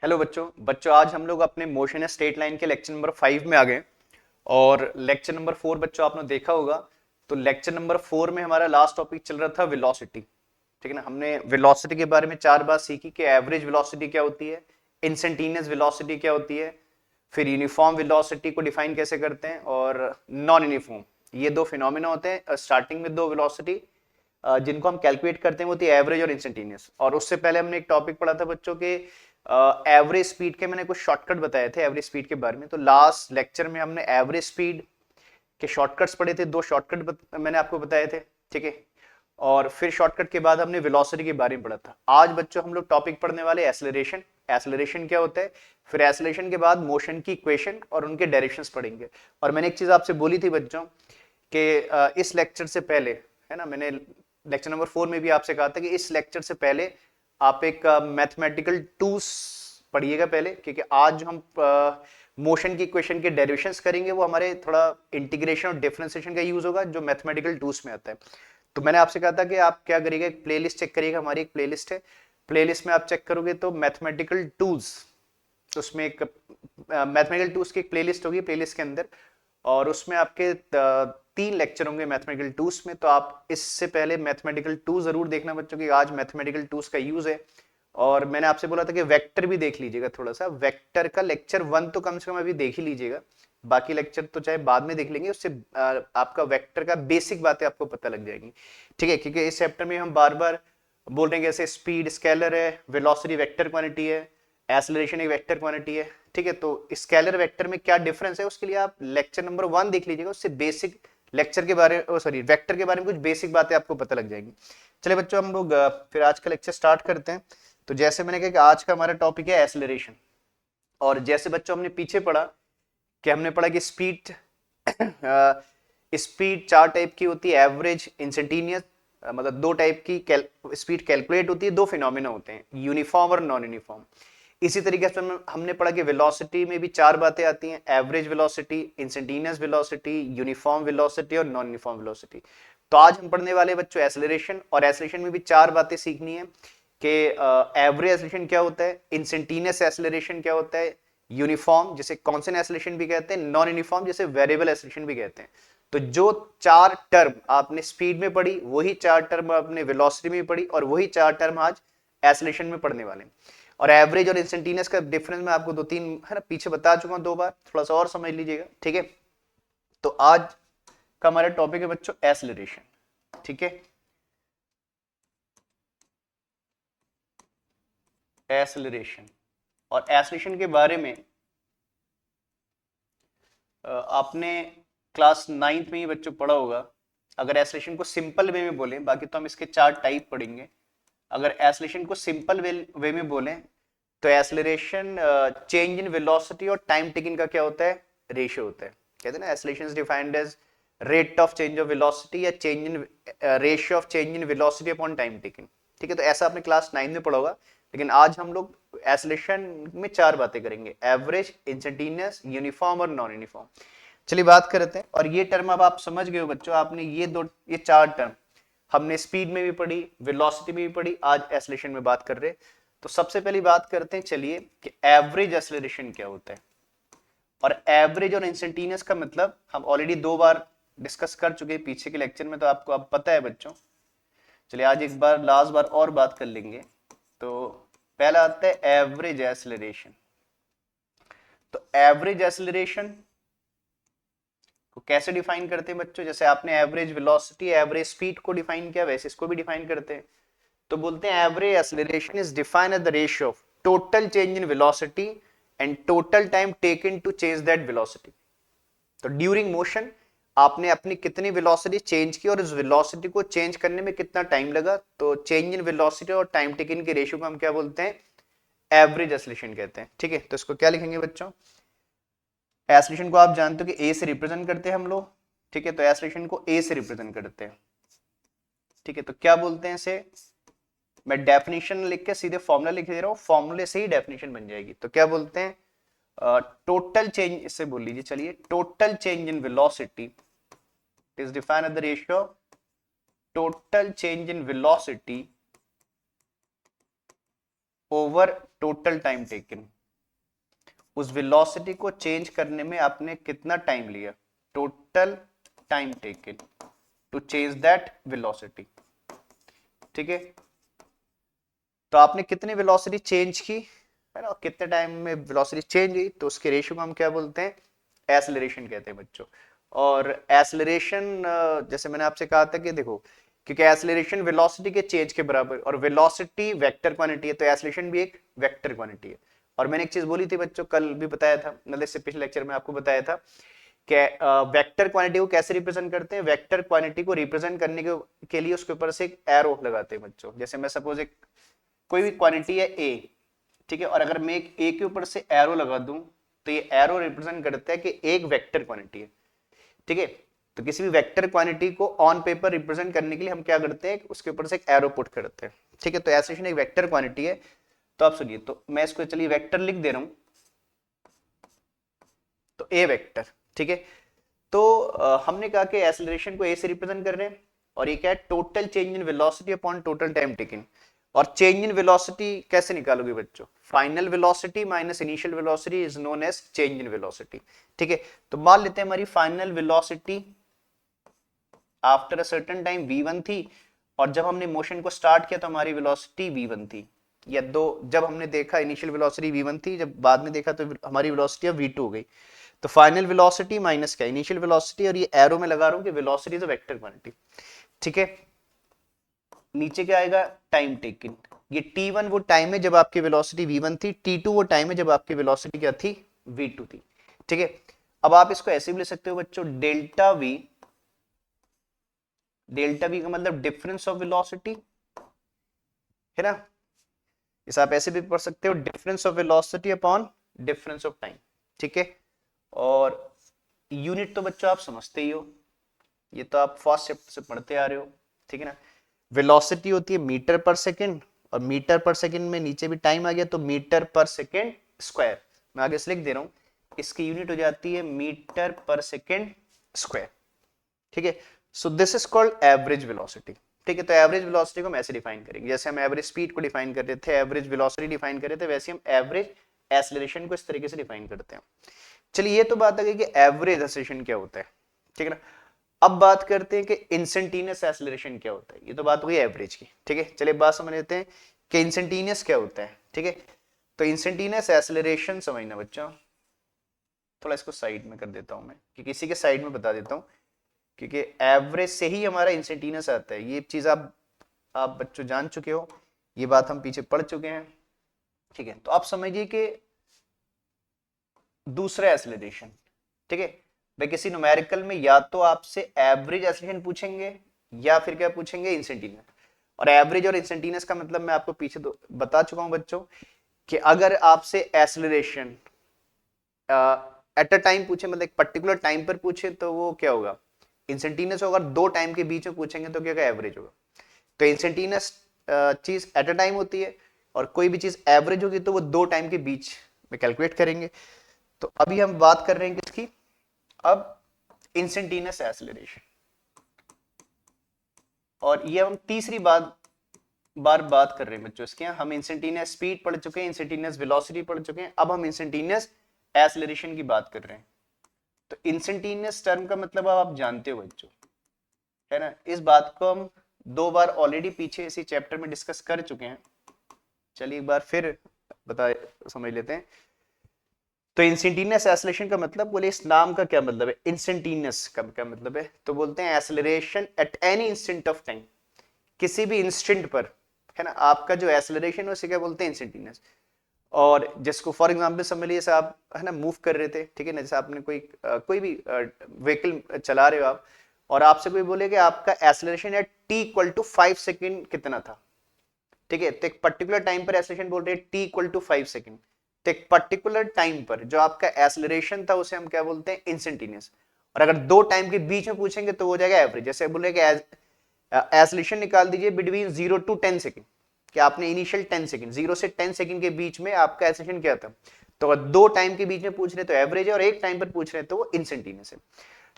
Hello बच्चों आज हम लोग अपने मोशन या स्ट्रेट लाइन के लेक्चर नंबर 5 में आ गए। और लेक्चर नंबर 4 बच्चों आपने देखा होगा। तो लेक्चर नंबर 4 में हमारा लास्ट टॉपिक चल रहा था वेलोसिटी। ठीक है ना। हमने वेलोसिटी के बारे में 4 बात सीखी कि एवरेज वेलोसिटी क्या होती है, इंस्टेंटेनियस वेलोसिटी क्या होती है, फिर यूनिफॉर्म वेलोसिटी को डिफाइन कैसे करते हैं, और नॉन यूनिफॉर्म। ये दो फिनोमिना होते हैं स्टार्टिंग में, दो वेलोसिटी जिनको हम कैलकुलेट करते हैं वो होती है एवरेज और इंस्टेंटेनियस। और उससे पहले हमने एक टॉपिक पढ़ा था बच्चों के एवरेज स्पीड के, मैंने कुछ शॉर्टकट बताए थे एवरेज स्पीड के बारे में। तो लास्ट लेक्चर में हमने एवरेज स्पीड के शॉर्टकट्स पढ़े थे, दो शॉर्टकट मैंने आपको बताए थे। ठीक है। और फिर शॉर्टकट के बाद हमने वेलोसिटी के बारे में पढ़ा था। आज बच्चों हम लोग टॉपिक पढ़ने वाले एक्सेलरेशन। एक्सेलरेशन क्या होता है, फिर एक्सेलरेशन के बाद मोशन की इक्वेशन और उनके डायरेक्शंस पढ़ेंगे। और मैंने एक चीज आपसे बोली थी बच्चों कि इस लेक्चर से पहले, है ना, मैंने लेक्चर नंबर 4 में भी आपसे कहा था कि इस लेक्चर से पहले आप एक मैथमेटिकल टूल्स पढ़िएगा पहले, क्योंकि आज जो हम मोशन की इक्वेशन के डेरिवेशंस करेंगे वो हमारे थोड़ा इंटीग्रेशन और डिफरेंशिएशन का यूज होगा जो मैथमेटिकल टूल्स में आता है। तो मैंने आपसे कहा था कि आप क्या करिएगा, एक प्लेलिस्ट चेक करिएगा। हमारी एक प्लेलिस्ट है, प्लेलिस्ट में आप चेक करोगे तो मैथमेटिकल टूल्स, तो उसमें एक मैथमेटिकल टूल्स की एक प्लेलिस्ट होगी प्लेलिस्ट के अंदर। और उसमें आपके 3 लेक्चर होंगे मैथमेटिकल टूल्स में। तो आप इससे पहले मैथमेटिकल टूल जरूर देखना बच्चों की, आज मैथमेटिकल टूल्स का यूज है। और मैंने आपसे बोला था कि वेक्टर भी देख लीजिएगा, थोड़ा सा वेक्टर का लेक्चर 1 तो कम से कम अभी देख ही लीजिएगा। बाकी लेक्चर तो चाहे बाद में देख लेंगे, उससे आपका वेक्टर का बेसिक बातें आपको पता लग जाएंगी। ठीक है, क्योंकि इस चैप्टर में हम बार बार बोल रहे हैं जैसे स्पीड स्केलर है, वेलोसिटी वेक्टर क्वांटिटी है, एक्सेलरेशन एक वेक्टर क्वांटिटी है। ठीक है, तो स्केलर वेक्टर में क्या डिफरेंस है उसके लिए आप लेक्चर नंबर 1 देख लीजिएगा, उससे बेसिक लेक्चर के बारे सॉरी वेक्टर के बारे में कुछ बेसिक बातें आपको पता लग जाएंगी। चलिए बच्चों हम लोग फिर आज का लेक्चर स्टार्ट करते हैं। तो जैसे मैंने कहा कि आज का हमारा टॉपिक है एक्सेलरेशन। और जैसे बच्चों हमने पीछे पढ़ा कि हमने पढ़ा कि स्पीड स्पीड 4 टाइप की होती है, एवरेज, इंस्टेंटेनियस। मतलब 2 टाइप की स्पीड कैलकुलेट होती है, 2 फिनोमिना होते हैं, यूनिफॉर्म और नॉन यूनिफॉर्म। इसी तरीके से हमने पढ़ा कि वेलोसिटी में भी 4 बातें आती हैं, average velocity, instantaneous velocity, uniform velocity और नॉन यूनिफॉर्म वेलोसिटी। तो आज हम पढ़ने वाले बच्चों एक्सेलरेशन, और एक्सेलरेशन में भी 4 बातें सीखनी है कि एवरेज एक्सेलरेशन क्या होता है, इंस्टेंटेनियस एक्सेलरेशन क्या होता है, यूनिफॉर्म जिसे कांस्टेंट एक्सेलरेशन भी कहते हैं, नॉन यूनिफॉर्म जिसे वेरिएबल एक्सेलरेशन भी कहते हैं। तो जो 4 टर्म आपने स्पीड में पढ़ी वही 4 टर्म आपने वेलोसिटी में पढ़ी, और वही 4 टर्म आज एक्सेलरेशन में पढ़ने वाले हैं। और एवरेज और इंस्टेंटेनियस का डिफरेंस मैं आपको 2-3 है ना पीछे बता चुका हूं 2 बार, थोड़ा सा और समझ लीजिएगा। ठीक है, तो आज का हमारा टॉपिक है बच्चों एक्सेलरेशन। ठीक है, एक्सेलरेशन। और एक्सेलरेशन के बारे में आपने क्लास 9th में ही बच्चों पढ़ा होगा। अगर एक्सेलरेशन को सिंपल वे में बोलें, बाकी तो हम इसके 4 टाइप पढ़ेंगे। अगर एक्सेलरेशन को सिंपल वे में बोलें तो एक्सेलरेशन चेंज इन वेलोसिटी और टाइम टेकन का क्या होता है, रेशियो होता है। कहते हैं ना, acceleration is defined as rate of change of velocity या change in ratio of change in velocity upon time taken. ठीक है, तो ऐसा आपने क्लास 9 में पढ़ा होगा। लेकिन आज हम लोग एक्सेलरेशन में 4 बातें करेंगे, एवरेज, इंस्टेंटेनियस, यूनिफॉर्म और नॉन यूनिफॉर्म। चलिए बात करते हैं। और ये टर्म अब आप समझ गए हो बच्चों, आपने ये 4 टर्म हमने स्पीड में भी पढ़ी, वेलोसिटी में भी पढ़ी, आज एक्सेलरेशन में बात कर रहे हैं। तो सबसे पहली बात करते हैं चलिए कि एवरेज एक्सेलरेशन क्या होता है। और एवरेज और इंस्टेंटेनियस का मतलब हम ऑलरेडी 2 बार डिस्कस कर चुके हैं पीछे के लेक्चर में, तो आपको अब पता है बच्चों। चलिए आज एक बार लास्ट बार और बात कर लेंगे। तो पहला आता है एवरेज एक्सेलरेशन। तो एवरेज एक्सेलरेशन को कैसे डिफाइन करते हैं बच्चों, जैसे आपने एवरेज वेलोसिटी, एवरेज स्पीड को डिफाइन किया, वैसे इसको भी डिफाइन करते हैं। तो बोलते हैं average acceleration is defined as the ratio of total change in velocity and total time taken to change that velocity. तो ड्यूरिंग मोशन आपने अपनी कितनी वेलोसिटी चेंज की और उस वेलोसिटी को चेंज करने में कितना टाइम लगा, तो चेंज इन वेलोसिटी और टाइम टेकन के रेशियो को हम क्या बोलते हैं, एवरेज एक्सेलरेशन कहते हैं। ठीक है, तो इसको क्या लिखेंगे बच्चों, एक्सेलरेशन को आप जानते हो कि ए से रिप्रेजेंट करते हैं हम लोग। ठीक है, तो एक्सेलरेशन को ए से रिप्रेजेंट करते हैं। ठीक है, तो क्या बोलते हैं इसे, मैं डेफिनेशन लिख के सीधे फॉर्मूला लिख दे रहा हूं, फॉर्मूले से ही डेफिनेशन बन जाएगी। तो क्या बोलते हैं, टोटल चेंज, इससे बोल लीजिए चलिए, total change in velocity is defined as the ratio total change in velocity over total time taken. उस वेलोसिटी को चेंज करने में आपने कितना टाइम लिया, total time taken to change that velocity. ठीक है, तो आपने कितनी वेलोसिटी चेंज की है ना, कितने टाइम में वेलोसिटी चेंज हुई, तो उसके रेशियो को हम क्या बोलते हैं, एसिलरेशन कहते हैं बच्चों। और एसिलरेशन जैसे मैंने आपसे कहा था कि देखो, क्योंकि एसिलरेशन वेलोसिटी के चेंज के बराबर, और वेलोसिटी वेक्टर क्वांटिटी है, तो एसिलरेशन भी एक वेक्टर क्वांटिटी है। और मैंने एक चीज बोली थी बच्चों, कल भी बताया था, मतलब इससे पिछले लेक्चर में आपको बताया था कि वेक्टर क्वांटिटी को कैसे रिप्रेजेंट करते हैं। वेक्टर क्वांटिटी को रिप्रेजेंट करने के लिए उसके ऊपर से एक एरो लगाते हैं बच्चों। जैसे मैं सपोज एक कोई भी क्वांटिटी है ए, ठीक है, और अगर मैं एक ए के ऊपर से एरो लगा दूं, तो ये एरो रिप्रेजेंट करता है कि एक वेक्टर क्वांटिटी है। ठीक है, तो किसी भी वेक्टर क्वांटिटी को ऑन पेपर रिप्रेजेंट करने के लिए हम क्या करते हैं, उसके ऊपर से एक एरो पुट करते हैं। ठीक है, तो एसिलेशन एक वेक्टर क्वांटिटी है। तो आप सुनिए, तो मैं इसको चलिए वेक्टर लिख दे रहा हूं, तो ए वेक्टर। ठीक है, तो हमने कहा कि एसिलरेशन को ए से रिप्रेजेंट कर रहे हैं, और ये क्या है, total change in velocity upon total time taken. और चेंज इन वेलोसिटी कैसे निकालोगे बच्चों, final velocity minus initial velocity is known as change in velocity. ठीक है, तो मान लेते हैं हमारी final velocity after a certain time v1 थी, और जब हमने मोशन को स्टार्ट किया तो हमारी वेलोसिटी v1 थी, या दो, जब हमने देखा इनिशियल वेलोसिटी v1 थी, जब बाद में देखा तो हमारी वेलोसिटी अब v2 हो गई। तो फाइनल वेलोसिटी माइनस क्या, इनिशियल वेलोसिटी, और ये एरो में लगा रहा हूं कि velocity is a vector quantity. ठीक है, नीचे क्या आएगा, टाइम टेकन। ये t1 वो टाइम है जब आपकी वेलोसिटी v1 थी, t2 वो टाइम है जब आपकी वेलोसिटी क्या थी, v2 थी। ठीक है, अब आप इसको ऐसे भी ले सकते हो बच्चों, डेल्टा v, डेल्टा v का मतलब डिफरेंस ऑफ वेलोसिटी है ना, इसे आप ऐसे भी पढ़ सकते हो, difference of velocity upon difference of time. ठीक है, और यूनिट तो बच्चों आप समझते ही हो, ये तो आप फर्स्ट चैप्टर से पढ़ते आ रहे हो। ठीक है ना, वेलोसिटी होती है मीटर पर सेकंड, और मीटर पर सेकंड में नीचे भी टाइम आ गया तो मीटर पर सेकंड स्क्वायर। मैं आगे से लिख दे रहा हूं, इसकी यूनिट हो जाती है मीटर पर सेकंड स्क्वायर। ठीक है, so this is called average velocity. ठीक है, तो एवरेज वेलोसिटी को हम ऐसे डिफाइन करेंगे, जैसे हम एवरेज स्पीड को डिफाइन कर रहे थे, एवरेज वेलोसिटी डिफाइन कर रहे थे, वैसे हम एवरेज एक्सीलरेशन को इस तरीके से डिफाइन करते हैं। चलिए, ये तो बात आ गई कि एवरेज एक्सीलरेशन क्या होता है। ठीक है ना, अब बात करते हैं कि इंस्टेंटेनियस एक्सीलरेशन क्या होता है। ये तो बात हुई एवरेज की। ठीक है, चलिए बात समझ लेते हैं कि इंस्टेंटेनियस क्या होता है। ठीक है, तो इंस्टेंटेनियस एक्सीलरेशन समझना बच्चों, थोड़ा इसको साइड में कर देता हूं मैं, कि किसी के साइड में बता देता हूं, क्योंकि एवरेज से ही हमारा इंस्टेंटेनियस आता है। ये चीज आप बच्चों जान चुके हो, ये बात हम पीछे पढ़ चुके हैं। ठीक है, तो आप समझिए कि दूसरा एक्सीलरेशन, ठीक है भाई, किसी न्यूमेरिकल में या तो आपसे एवरेज एक्सीलरेशन पूछेंगे, या फिर क्या पूछेंगे, इंस्टेंटेनियस। और एवरेज और इंस्टेंटेनियस का मतलब मैं आपको पीछे बता चुका हूं बच्चों, कि अगर आपसे एक्सीलरेशन एट अ टाइम पूछे, मतलब एक पर्टिकुलर टाइम पर पूछे, तो वो क्या होगा, इंस्टेंटेनियस होगा। दो टाइम के बीच में पूछेंगे तो क्या होगा, एवरेज होगा। तो इंस्टेंटेनियस चीज एट अ टाइम होती है, और कोई भी चीज एवरेज होगी तो वो दो टाइम के बीच में कैलकुलेट करेंगे। तो अभी हम बात कर रहे हैं किसकी, अब इंस्टेंटेनियस एक्सीलरेशन। और ये हम तीसरी बार बात कर रहे हैं बच्चों इसके। हम इंस्टेंटेनियस स्पीड पढ़ चुके हैं, इंस्टेंटेनियस वेलोसिटी पढ़ चुके हैं, अब हम इंस्टेंटेनियस एक्सीलरेशन की बात कर रहे हैं। तो इंस्टेंटेनियस टर्म का मतलब अब आप जानते हो बच्चों, है ना। इस बात को हम दो बार ऑलरेडी पीछे इसी चैप्टर में डिस्कस कर चुके हैं। चलिए एक बार फिर बता समझ लेते हैं। तो इंस्टेंटेनियस एक्सीलरेशन का मतलब, बोले इस नाम का क्या मतलब है, इंस्टेंटेनियस का क्या मतलब है, तो बोलते हैं acceleration at any instant of time, किसी भी इंस्टेंट पर, है ना, आपका जो एक्सीलरेशन है उसे क्या बोलते हैं, इंस्टेंटेनियस। और जिसको फॉर एग्जांपल समझ लीजिए, आप है ना मूव कर रहे थे, ठीक है ना, जैसे आपने कोई भी व्हीकल चला रहे हो आप, और आपसे कोई बोले कि आपका acceleration at t equal to 5 second कितना था। ठीक है, तो एक पर्टिकुलर टाइम पर एक्सीलरेशन बोल रहे हैं t इक्वल टू 5 सेकेंड, तो एक पर्टिकुलर टाइम पर जो आपका एक्सीलरेशन था उसे हम क्या बोलते हैं, इंस्टेंटेनियस। और अगर दो टाइम के बीच में पूछेंगे तो हो जाएगा एवरेज। जैसे बोले कि एक्सीलरेशन निकाल दीजिए बिटवीन 0 टू 10 सेकेंड, कि आपने इनिशियल 10 सेकेंड, 0 से 10 सेकेंड के बीच में आपका एक्सीलरेशन क्या था। तो अगर दो टाइम के बीच में पूछ रहे तो एवरेज है, और एक टाइम पर पूछ रहे तो वो इंस्टेंटेनियस है।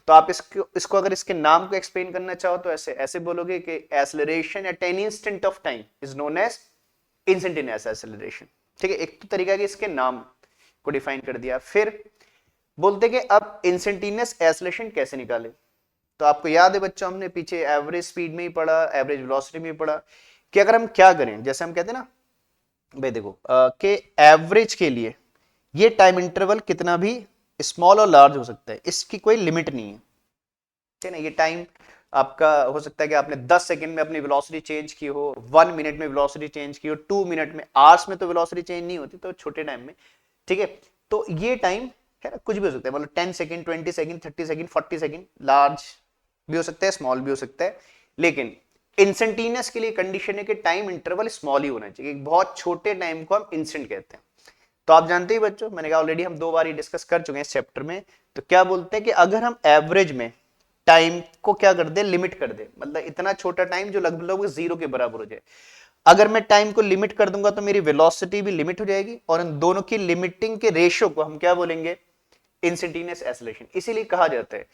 तो आप इसको अगर इसके नाम को एक्सप्लेन करना चाहो तो ऐसे ऐसे बोलोगे कि acceleration at any instant of time is known as instantaneous acceleration. ठीक है, एक तो तरीका है कि इसके नाम को डिफाइन कर दिया। फिर बोलते कि अब इंस्टेंटेनियस एक्सेलरेशन कैसे निकाले। तो आपको याद है बच्चों, हमने पीछे एवरेज स्पीड में ही पढ़ा, एवरेज वेलोसिटी में ही पढ़ा कि अगर हम क्या करें, जैसे हम कहते हैं ना भाई देखो कि एवरेज के लिए ये टाइम इंटरवल कितना भी स्मॉल और लार्ज हो सकता है, इसकी कोई लिमिट नहीं है, ठीक है ना। ये टाइम आपका हो सकता है कि आपने 10 सेकंड में अपनी वेलोसिटी चेंज की हो, 1 मिनट में वेलोसिटी चेंज की हो, 2 मिनट में, आवर्स में तो वेलोसिटी चेंज नहीं होती, तो छोटे टाइम में, ठीक है। तो ये टाइम है ना, कुछ भी हो सकता है, मतलब 10 second, 20 second, 30 second, 40 second, large भी हो सकता है, स्मॉल भी हो सकता है। लेकिन इंस्टेंटेनियस के लिए कंडीशन है कि टाइम इंटरवल स्मॉल ही होना चाहिए, बहुत छोटे टाइम को हम इंस्टेंट कहते हैं। तो आप जानते ही बच्चों, मैंने कहा ऑलरेडी हम 2 बार डिस्कस कर चुके हैं इस चैप्टर में। तो क्या बोलते हैं कि अगर हम एवरेज में टाइम को क्या कर दे, लिमिट कर दे, मतलब इतना छोटा टाइम जो लगभग 0 के बराबर हो जाए, अगर मैं टाइम को लिमिट कर दूंगा तो मेरी वेलोसिटी भी लिमिट हो जाएगी, और इन दोनों की लिमिटिंग के रेशियो को हम क्या बोलेंगे, इंस्टेंटेनियस एक्सेलरेशन। इसीलिए कहा जाता है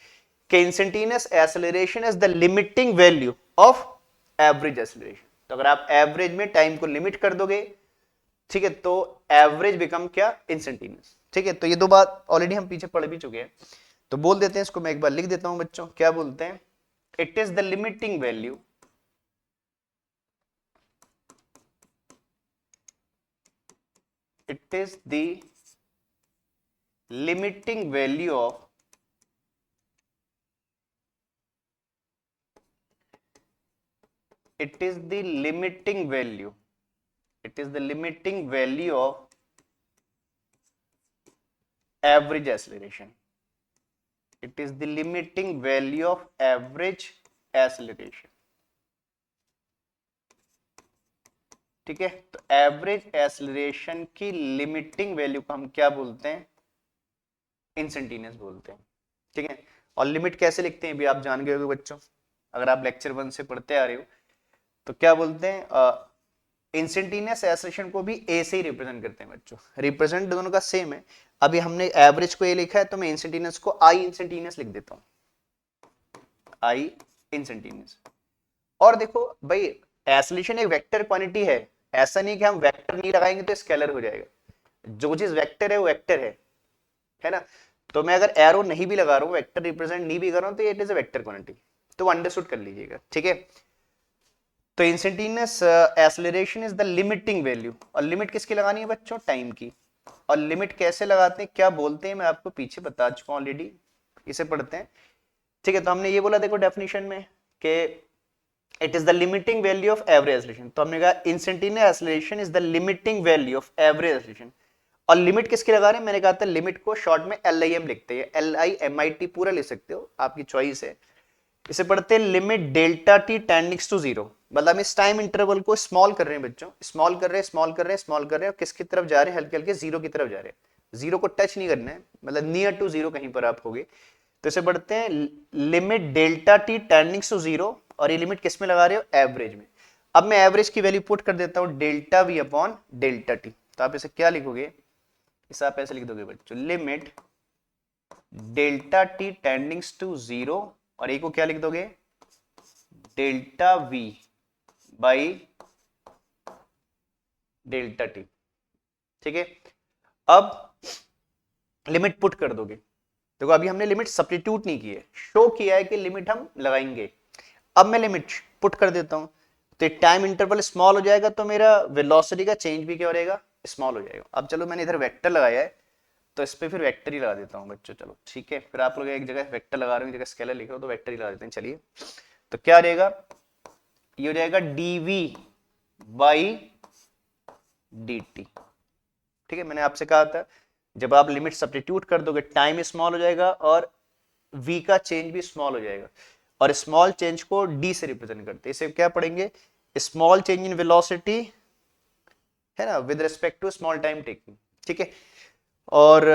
कि instantaneous acceleration is the limiting value of average acceleration. तो अगर आप एवरेज में टाइम को लिमिट कर दोगे, ठीक है, तो एवरेज बिकम क्या, इंस्टेंटेनियस, ठीक है। तो ये 2 बात ऑलरेडी हम पीछे पढ़ भी चुके हैं, तो बोल देते हैं इसको, मैं एक बार लिख देता हूं बच्चों, क्या बोलते हैं, it is the limiting value, it is the limiting value of it is the limiting value it is the limiting value of average acceleration. It is the limiting value of average acceleration, ठीक है। तो average acceleration की limiting value को हम क्या बोलते हैं, instantaneous बोलते हैं, ठीक है। और लिमिट कैसे लिखते हैं भी आप जान गए होंगे बच्चों, अगर आप लेक्चर 1 से पढ़ते आ रहे हो, तो क्या बोलते हैं, इंस्टेंटेनियस एक्सेलरेशन को भी ए से ही रिप्रेजेंट करते हैं बच्चों, रिप्रेजेंट दोनों का सेम है। अभी हमने एवरेज को ए लिखा है, तो मैं इंस्टेंटेनियस को आई इंस्टेंटेनियस लिख देता हूं, आई इंस्टेंटेनियस। और देखो भाई, एक्सेलरेशन एक वेक्टर क्वांटिटी है, ऐसा नहीं कि हम वेक्टर नहीं लगाएंगे तो स्केलर हो जाएगा, जो चीज वेक्टर है वो वेक्टर है ना। तो मैं अगर एरो नहीं भी लगा रहा हूं, वेक्टर रिप्रेजेंट नहीं भी कर रहा हूं, तो it is a vector quantity, तो अंडरस्टूड कर लीजिएगा, ठीक है। तो instantaneous acceleration is the limiting value, और लिमिट किसकी लगानी है बच्चों, टाइम की। और लिमिट कैसे लगाते हैं, क्या बोलते हैं, मैं आपको पीछे बता चुका हूं ऑलरेडी, इसे पढ़ते हैं, ठीक है। तो हमने ये बोला देखो डेफिनेशन में कि it is the limiting value of average acceleration, तो हमने कहा instantaneous acceleration is the limiting value of average acceleration. और लिमिट किसके लगा रहे हैं, मैंने कहा था लिमिट को शॉर्ट में LIM लिखते हैं, LIMIT पूरा लिख सकते हो, आपकी चॉइस है। इसे पढ़ते हैं लिमिट डेल्टा टी टेंडिंग्स टू 0, मतलब इस टाइम इंटरवल को स्मॉल कर रहे हैं बच्चों, स्मॉल कर रहे हैं, स्मॉल कर रहे हैं, स्मॉल कर रहे हैं, और किसकी तरफ जा रहे हैं, हल्के हल्के 0 की तरफ जा रहे हैं, 0 को टच नहीं करना है, मतलब नियर टू 0 कहीं पर आप होगे। तो इसे पढ़ते हैं लिमिट डेल्टा टी टेंडिंग्स टू 0, और ये लिमिट किस में लगा रहे हो, एवरेज में। अब मैं एवरेज की वैल्यू पुट कर देता हूं delta we upon delta T, तो आप इसे क्या लिखोगे, इसे आप ऐसे लिख दोगे बच्चों, लिमिट डेल्टा टी टेंडिंग्स टू 0, और एक को क्या लिख दोगे, delta we by delta T, ठीक है। अब लिमिट पुट कर दोगे, देखो अभी हमने लिमिट सब्स्टिट्यूट नहीं की है, शो किया है कि लिमिट हम लगाएंगे। अब मैं लिमिट पुट कर देता हूं, तो टाइम इंटरवल स्मॉल हो जाएगा, तो मेरा वेलोसिटी का चेंज भी क्या हो जाएगा, स्मॉल हो जाएगा। अब चलो मैंने इधर वेक्टर लगाया है, तो इस पे फिर वेक्टर ही लगा देता हूं बच्चों, चलो ठीक है। फिर आप लोग एक जगह वेक्टर लगा रहे हो, एक जगह स्केलर लिख रहे हो, तो वेक्टर ही लगा देते हैं, चलिए। तो क्या रहेगा, ये हो जाएगा dv बाई dt, ठीक है। मैंने आपसे कहा था जब आप लिमिट सब्स्टिट्यूट कर दोगे, टाइम स्मॉल हो जाएगा और v का चेंज भी स्मॉल हो जाएगा, और स्मॉल चेंज को d से रिप्रेजेंट करते हैं। इसे क्या पढ़ेंगे, स्मॉल चेंज इन वेलोसिटी, है ना, with respect to small time taking, ठीक है। और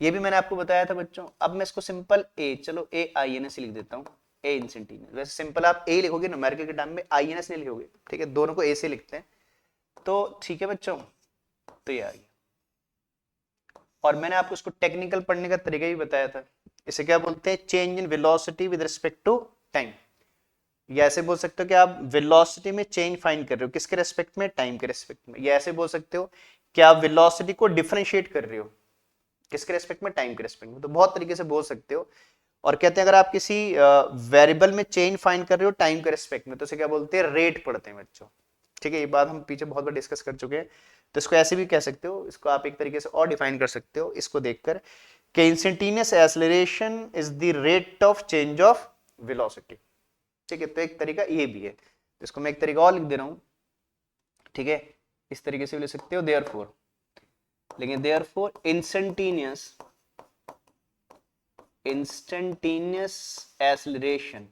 ये भी मैंने आपको बताया था बच्चों। अब मैं इसको सिंपल ए, चलो ए आई एन एस लिख देता हूँ, ए इंस्टेंटेनियस। वैसे सिंपल आप ए लिखोगे, न्यूमेरिकल के टाइम में INS नहीं लिखोगे, ठीक है, दोनों को ए से लिखते हैं, तो ठीक है बच्चों। तो ये आ गया, और मैंने आपको इसको टेक्निकल पढ़ने का तरीका भी बताया था। इसे क्या बोलते हैं, change in velocity with respect to time, या ऐसे बोल सकते हो कि आप वेलोसिटी में चेंज फाइंड कर रहे हो, किसके रेस्पेक्ट में, टाइम के रेस्पेक्ट में। या ऐसे बोल सकते हो कि आप वेलोसिटी को डिफरेंशिएट कर रहे हो, किसके रेस्पेक्ट में, टाइम के रेस्पेक्ट में। तो बहुत तरीके से बोल सकते हो। और कहते हैं अगर आप किसी वेरिएबल में चेंज फाइंड कर रहे हो टाइम के रेस्पेक्ट में, तो इसे क्या बोलते हैं, रेट पढ़ते हैं बच्चों। ठीक है, ये बात हम पीछे बहुत बार डिस्कस कर चुके हैं। तो इसको ऐसे भी कह सकते हो, इसको आप एक तरीके से और डिफाइन कर सकते हो इसको देखकर कि instantaneous acceleration is the rate of change of velocity. ठीक है, तो एक तरीका ये भी है। तो इसको मैं एक तरीका और लिख दे रहा हूं। ठीक है, इस तरीके से भी लिख सकते हो देयरफॉर, लेकिन therefore instantaneous acceleration,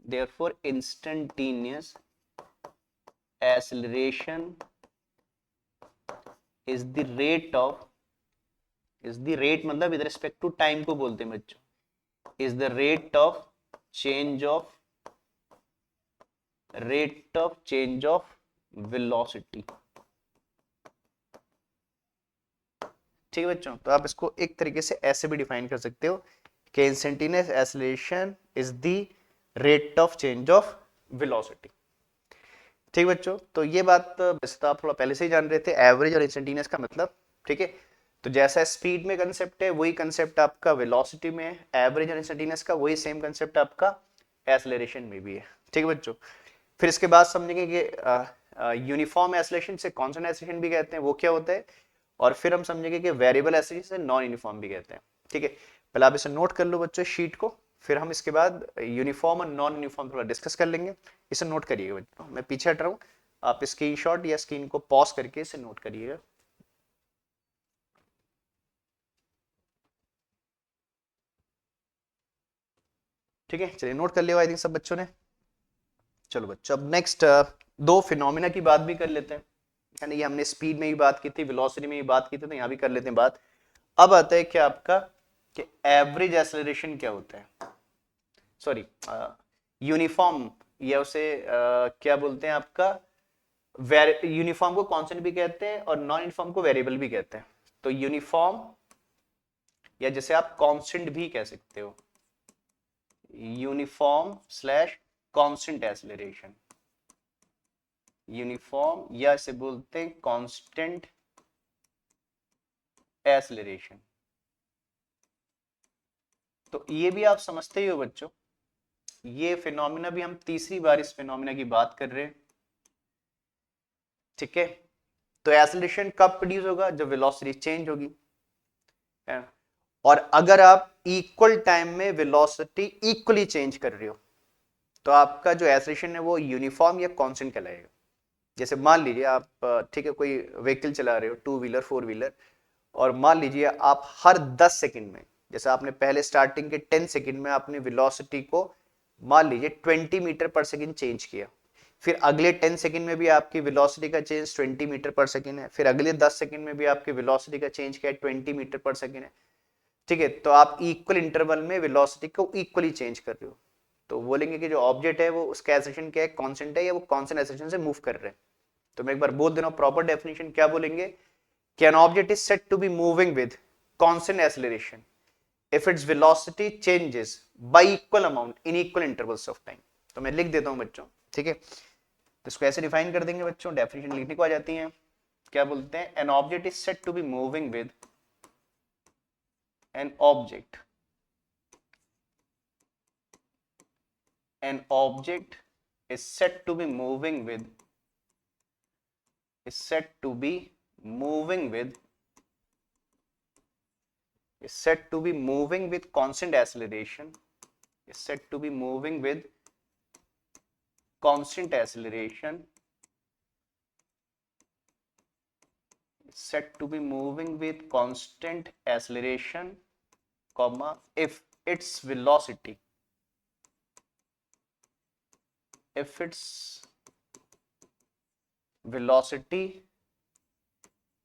therefore instantaneous acceleration is the rate मतलब विद रिस्पेक्ट टू टाइम को बोलते हैं बच्चों, is the rate of change of velocity। ठीक है बच्चों, तो आप इसको एक तरीके से ऐसे भी डिफाइन कर सकते हो कि instantaneous acceleration is the rate of change of velocity. ठीक बच्चों, तो ये बात वैसे तो आप थोड़ा पहले से ही जान रहे थे, एवरेज और इंस्टेंटेनियस का मतलब। ठीक है, तो जैसा स्पीड में कंसेप्ट है वही कंसेप्ट आपका वेलोसिटी में है, एवरेज और इंस्टेंटेनियस का वही सेम कंसेप्ट आपका एक्सेलरेशन में भी है। ठीक है बच्चों, फिर इसके बाद समझेंगे कि यूनिफॉर्म एक्सेलरेशन से कांस्टेंट एक्सेलरेशन भी कहते हैं, वो क्या होता है। और फिर हम समझेंगे कि वेरिएबल एक्सेलरेशन से नॉन यूनिफॉर्म भी कहते हैं। ठीक है, पहले आप इसे नोट कर लो बच्चों शीट को, फिर हम इसके बाद यूनिफॉर्म और नॉन यूनिफॉर्म थोड़ा डिस्कस कर लेंगे। इसे नोट करिएगा बच्चों, मैं पीछे हट रहा हूँ, आप स्क्रीनशॉट या स्क्रीन को पॉज करके इसे नोट करिएगा। ठीक है, चलिए नोट कर लिया आई थिंक सब बच्चों ने। चलो बच्चों, अब नेक्स्ट दो फिनोमिना की बात भी कर लेते हैं। यानी ये हमने स्पीड में ही बात की थी, वेलोसिटी में ही बात की थी, तो यहाँ भी कर लेते हैं बात। अब आता है क्या आपका कि एवरेज एक्सेलरेशन क्या होता है, सॉरी यूनिफॉर्म, या उसे क्या बोलते हैं आपका, यूनिफॉर्म को कांस्टेंट भी कहते हैं और नॉन यूनिफॉर्म को वेरिएबल भी कहते हैं। तो यूनिफॉर्म या जैसे आप कांस्टेंट भी कह सकते हो, uniform slash constant acceleration, uniform या इसे बोलते हैं कांस्टेंट एक्सेलरेशन। तो ये भी आप समझते ही हो बच्चों, ये फिनोमिना भी हम तीसरी बार इस फिनोमिना की बात कर रहे हैं। ठीक है, तो एक्सेलरेशन कब प्रोड्यूस होगा, जब वेलोसिटी चेंज होगी। और अगर आप इक्वल टाइम में वेलोसिटी इक्वली चेंज कर रहे हो, तो आपका जो एक्सेलरेशन है वो यूनिफॉर्म या कांस्टेंट कहलाएगा। जैसे मान लीजिए आप ठीक है कोई व्हीकल चला रहे हो, 2 व्हीलर 4 व्हीलर, और मान लीजिए आप हर 10 सेकंड में, जैसे आपने पहले स्टार्टिंग के 10 सेकंड में आपने वेलोसिटी को मान लीजिए 20 मीटर पर सेकंड चेंज किया, फिर अगले 10 सेकंड में भी आपकी वेलोसिटी का चेंज 20 मीटर पर सेकंड है, फिर अगले 10 सेकंड में भी आपकी वेलोसिटी का चेंज क्या है, 20 मीटर पर सेकंड है। ठीक है, तो आप इक्वल इंटरवल में वेलोसिटी को इक्वली चेंज कर रहे हो, तो बोलेंगे कि जो ऑब्जेक्ट है वो उसका एक्सेलरेशन क्या है, कांस्टेंट है, या वो कांस्टेंट एक्सेलरेशन से मूव कर रहे हैं। तो मैं एक बार बोल दे रहा हूं, प्रॉपर डेफिनेशन क्या बोलेंगे कि an object is said to be moving with constant acceleration if its velocity changes by equal amount in equal intervals of time। तो मैं लिख देता हूं बच्चों। ठीक है, तो इसको ऐसे डिफाइन कर देंगे बच्चों, डेफिनेशन लिखने को आ जाती है। क्या बोलते हैं, an object is said to be moving with an object is said to be moving with is said to be moving with is said to be moving with constant acceleration is said to be moving with constant acceleration said to be moving with constant acceleration comma if its velocity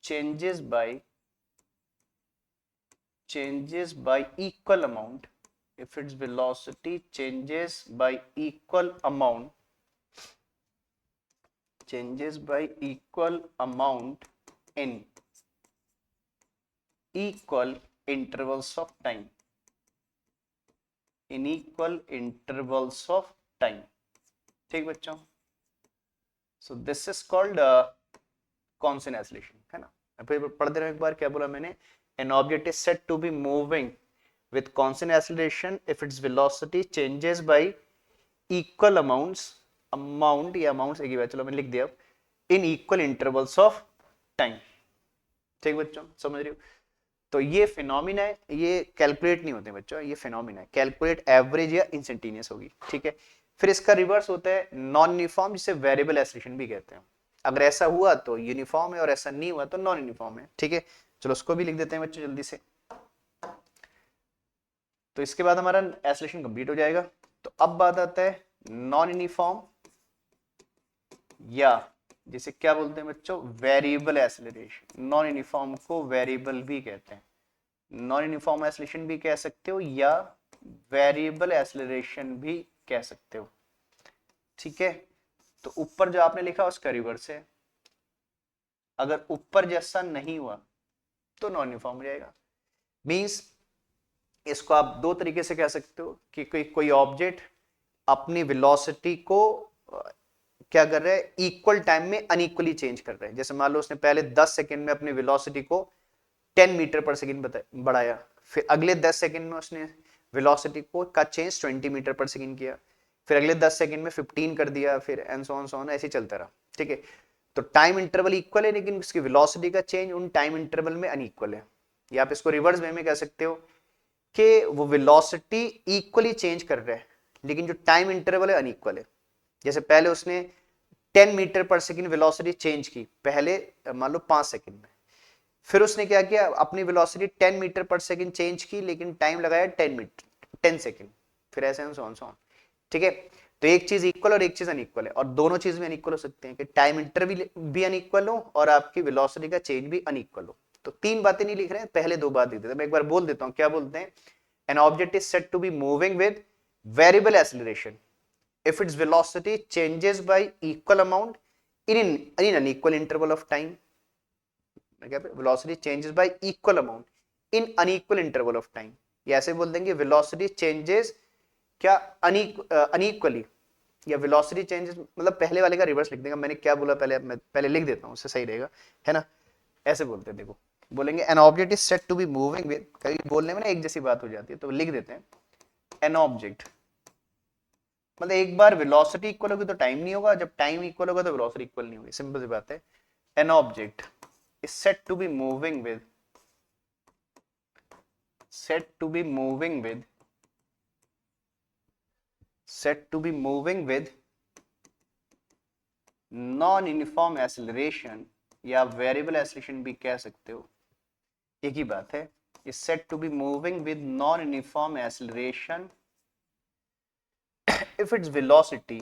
changes by equal amount, if its velocity changes by equal amount in equal intervals of time, ठीक बच्चों। So this is called constant acceleration, है ना। फिर पढ़ दे रहा हूं एक बार, क्या बोला मैंने an object is said to be moving with constant acceleration if its velocity changes by equal amount या amounts एक ही बात, चलो मैंने लिख दिया, in equal intervals of time। ठीक बच्चों, समझ रही हो? तो ये फिनोमिना है, ये कैलकुलेट नहीं होते बच्चों, ये फिनोमिना है, कैलकुलेट एवरेज या इंस्टेंटेनियस होगी। ठीक है, फिर इसका रिवर्स होता है नॉन यूनिफॉर्म, जिसे वेरिएबल एक्सेलरेशन भी कहते हैं। अगर ऐसा हुआ तो यूनिफॉर्म है और ऐसा नहीं हुआ तो नॉन यूनिफॉर्म है। ठीक है, चलो उसको भी लिख देते हैं बच्चों जल्दी से। तो इसके बाद हमारा एक्सेलरेशन कंप्लीट हो जाएगा। तो अब बात आता है नॉन यूनिफॉर्म, या जिसे क्या बोलते हैं बच्चों, वेरिएबल एक्सेलरेशन। नॉन यूनिफॉर्म को वेरिएबल भी कहते हैं, नॉन यूनिफॉर्म एक्सेलरेशन भी कह सकते हो या वेरिएबल एक्सेलरेशन भी कह सकते हो। ठीक है, तो ऊपर जो आपने लिखा उसका रिवर्स है। अगर ऊपर जैसा नहीं हुआ तो नॉन यूनिफॉर्म हो जाएगा। मींस इसको आप दो तरीके से कह सकते हो कि कोई ऑब्जेक्ट अपनी वेलोसिटी को क्या कर रहा है, इक्वल टाइम में अनइक्वली चेंज कर रहा है। जैसे मान लो उसने पहले 10 सेकंड में अपनी वेलोसिटी को 10 मीटर पर सेकंड बढ़ाया, फिर अगले 10 सेकंड में उसने वेलोसिटी को का चेंज 20 मीटर पर सेकंड किया, फिर अगले 10 सेकंड में 15 कर दिया, फिर एंड सो ऑन ऐसे चलता रहा। ठीक है, तो टाइम इंटरवल इक्वल है लेकिन उसकी वेलोसिटी का चेंज उन टाइम इंटरवल में अनइक्वल है। या आप इसको रिवर्स वे में कह सकते हो कि वो वेलोसिटी इक्वली चेंज कर रहा है लेकिन जो टाइम इंटरवल है अनइक्वल है। जैसे पहले उसने 10 मीटर पर सेकंड वेलोसिटी चेंज की पहले मान लो 5 सेकंड में, फिर उसने क्या किया, अपनी वेलोसिटी 10 मीटर पर सेकंड चेंज की लेकिन टाइम लगाया 10 सेकंड, फिर ऐसे सो ऑन। ठीक है, तो एक चीज इक्वल और एक चीज अनइक्वल है, और दोनों चीज में अनइक्वल हो सकते हैं कि टाइम इंटरवल भी अनइक्वल हो और आपकी वेलोसिटी का चेंज भी अनइक्वल हो। तो तीन बातें नहीं लिख रहे हैं, पहले दो बात लिख देते हैं। मैं एक बार बोल देता हूं, क्या बोलते हैं, an object is said to be moving with variable acceleration if its velocity changes by equal amount in an equal interval of time। velocity changes by equal amount in unequal interval of time, या ऐसे बोल देंगे velocity changes क्या unequally, या velocity changes, मतलब पहले वाले का रिवर्स लिख देंगे। मैंने क्या बोला पहले, मैं पहले लिख देता हूं, उससे सही रहेगा, है ना। ऐसे बोलते हैं, देखो बोलेंगे an object is said to be moving with, कभी बोलने में ना एक जैसी बात हो जाती है तो लिख देते हैं an object, मतलब एक बार वेलोसिटी इक्वल होगी तो टाइम नहीं होगा, जब टाइम इक्वल होगा तो वेलोसिटी इक्वल नहीं होगी, सिंपल सी बात है। An object is said to be moving with, said to be moving with, said to be moving with non uniform acceleration, या वेरिएबल एक्सेलरेशन भी कह सकते हो, एक ही बात है। Is said to be moving with non uniform acceleration if its velocity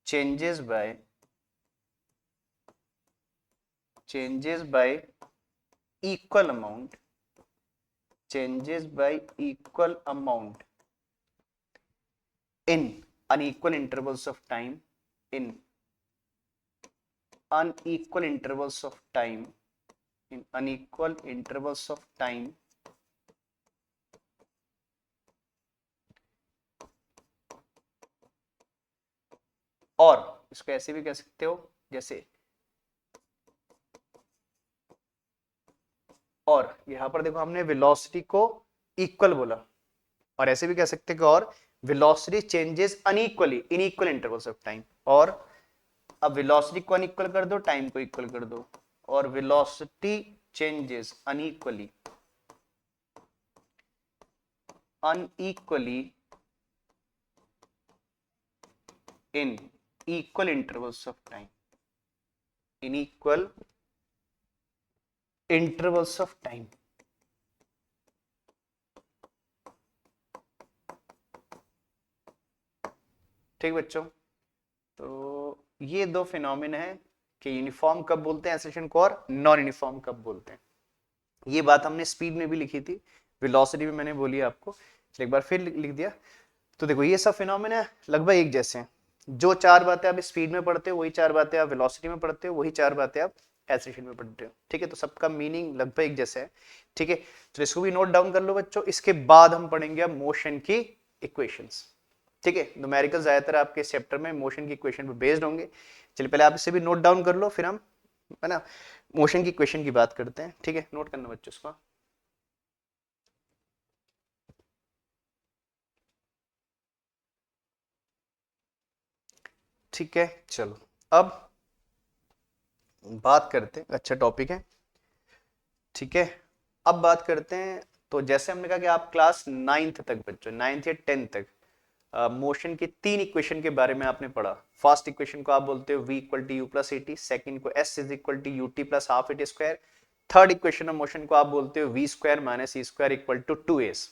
changes by equal amount in unequal intervals of time, in unequal intervals of time, in unequal intervals of time, और इसको ऐसे भी कह सकते हो जैसे, और यहां पर देखो हमने वेलोसिटी को इक्वल बोला, और ऐसे भी कह सकते हैं कि और velocity changes unequally in equal intervals of time, और अब वेलोसिटी को अनइक्वल कर दो, टाइम को इक्वल कर दो, और velocity changes unequally in equal intervals of time, in equal intervals of time। ठीक बच्चों, तो ये दो फिनोमिना है कि यूनिफॉर्म कब बोलते हैं एक्सेलरेशन को और नॉन यूनिफॉर्म कब बोलते हैं। ये बात हमने स्पीड में भी लिखी थी, वेलोसिटी में मैंने बोली आपको, एक बार फिर लिख दिया। तो देखो ये सब फिनोमिना लगभग एक जैसे हैं, जो चार बातें आप स्पीड में पढ़ते हो वही चार बातें आप वेलोसिटी में पढ़ते हो, वही चार बातें आप एक्सेलरेशन में पढ़ते हो। ठीक है, तो सबका मीनिंग लगभग एक जैसा है। ठीक है, तो इसको भी नोट डाउन कर लो बच्चों। इसके बाद हम पढ़ेंगे अब मोशन की इक्वेशंस। ठीक है, न्यूमेरिकल ज्यादातर आपके इस चैप्टर में मोशन की इक्वेशन पे बेस्ड होंगे। चलिए पहले आप इसे भी नोट डाउन कर लो, फिर हम है ना मोशन की इक्वेशन की बात करते हैं। ठीक है, नोट करना बच्चों इसको। ठीक है, चलो अब बात करते हैं, अच्छा टॉपिक है। ठीक है, अब बात करते हैं। तो जैसे हमने कहा कि आप क्लास 9th तक बच्चों, 9th या 10th तक मोशन के 3 इक्वेशन के बारे में आपने पढ़ा। फर्स्ट इक्वेशन को आप बोलते हो v equal to u plus a t, second को s is equal to u t plus half a t square, third equation of motion को आप बोलते हो v square minus e square equal to 2s।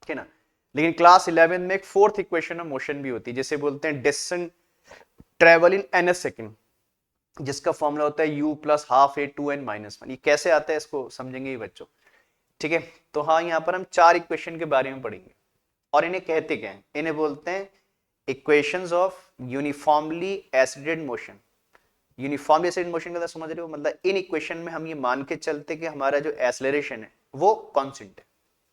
ठीक है ना। लेकिन class 11 में एक फोर्थ इक्वेशन ऑफ मोशन भी होती है, जिसे बोलते हैं distance travel in n second, जिसका फॉर्मूला होता है u plus half a two n minus one. ये कैसे आता है इसको समझेंगे ही बच्चों। ठीक है, तो हाँ यहाँ पर हम 4 इक्वेशन के बारे में पढ़ेंगे। और इन्हें कहते क्या हैं? इन्हें बोलते हैं equations of uniformly accelerated motion. Uniformly accelerated motion का समझ रहे हो, मतलब इन इक्वेशन में हम ये मान के चलते कि हमारा जो एक्सेलरेशन है वो कांस्टेंट है।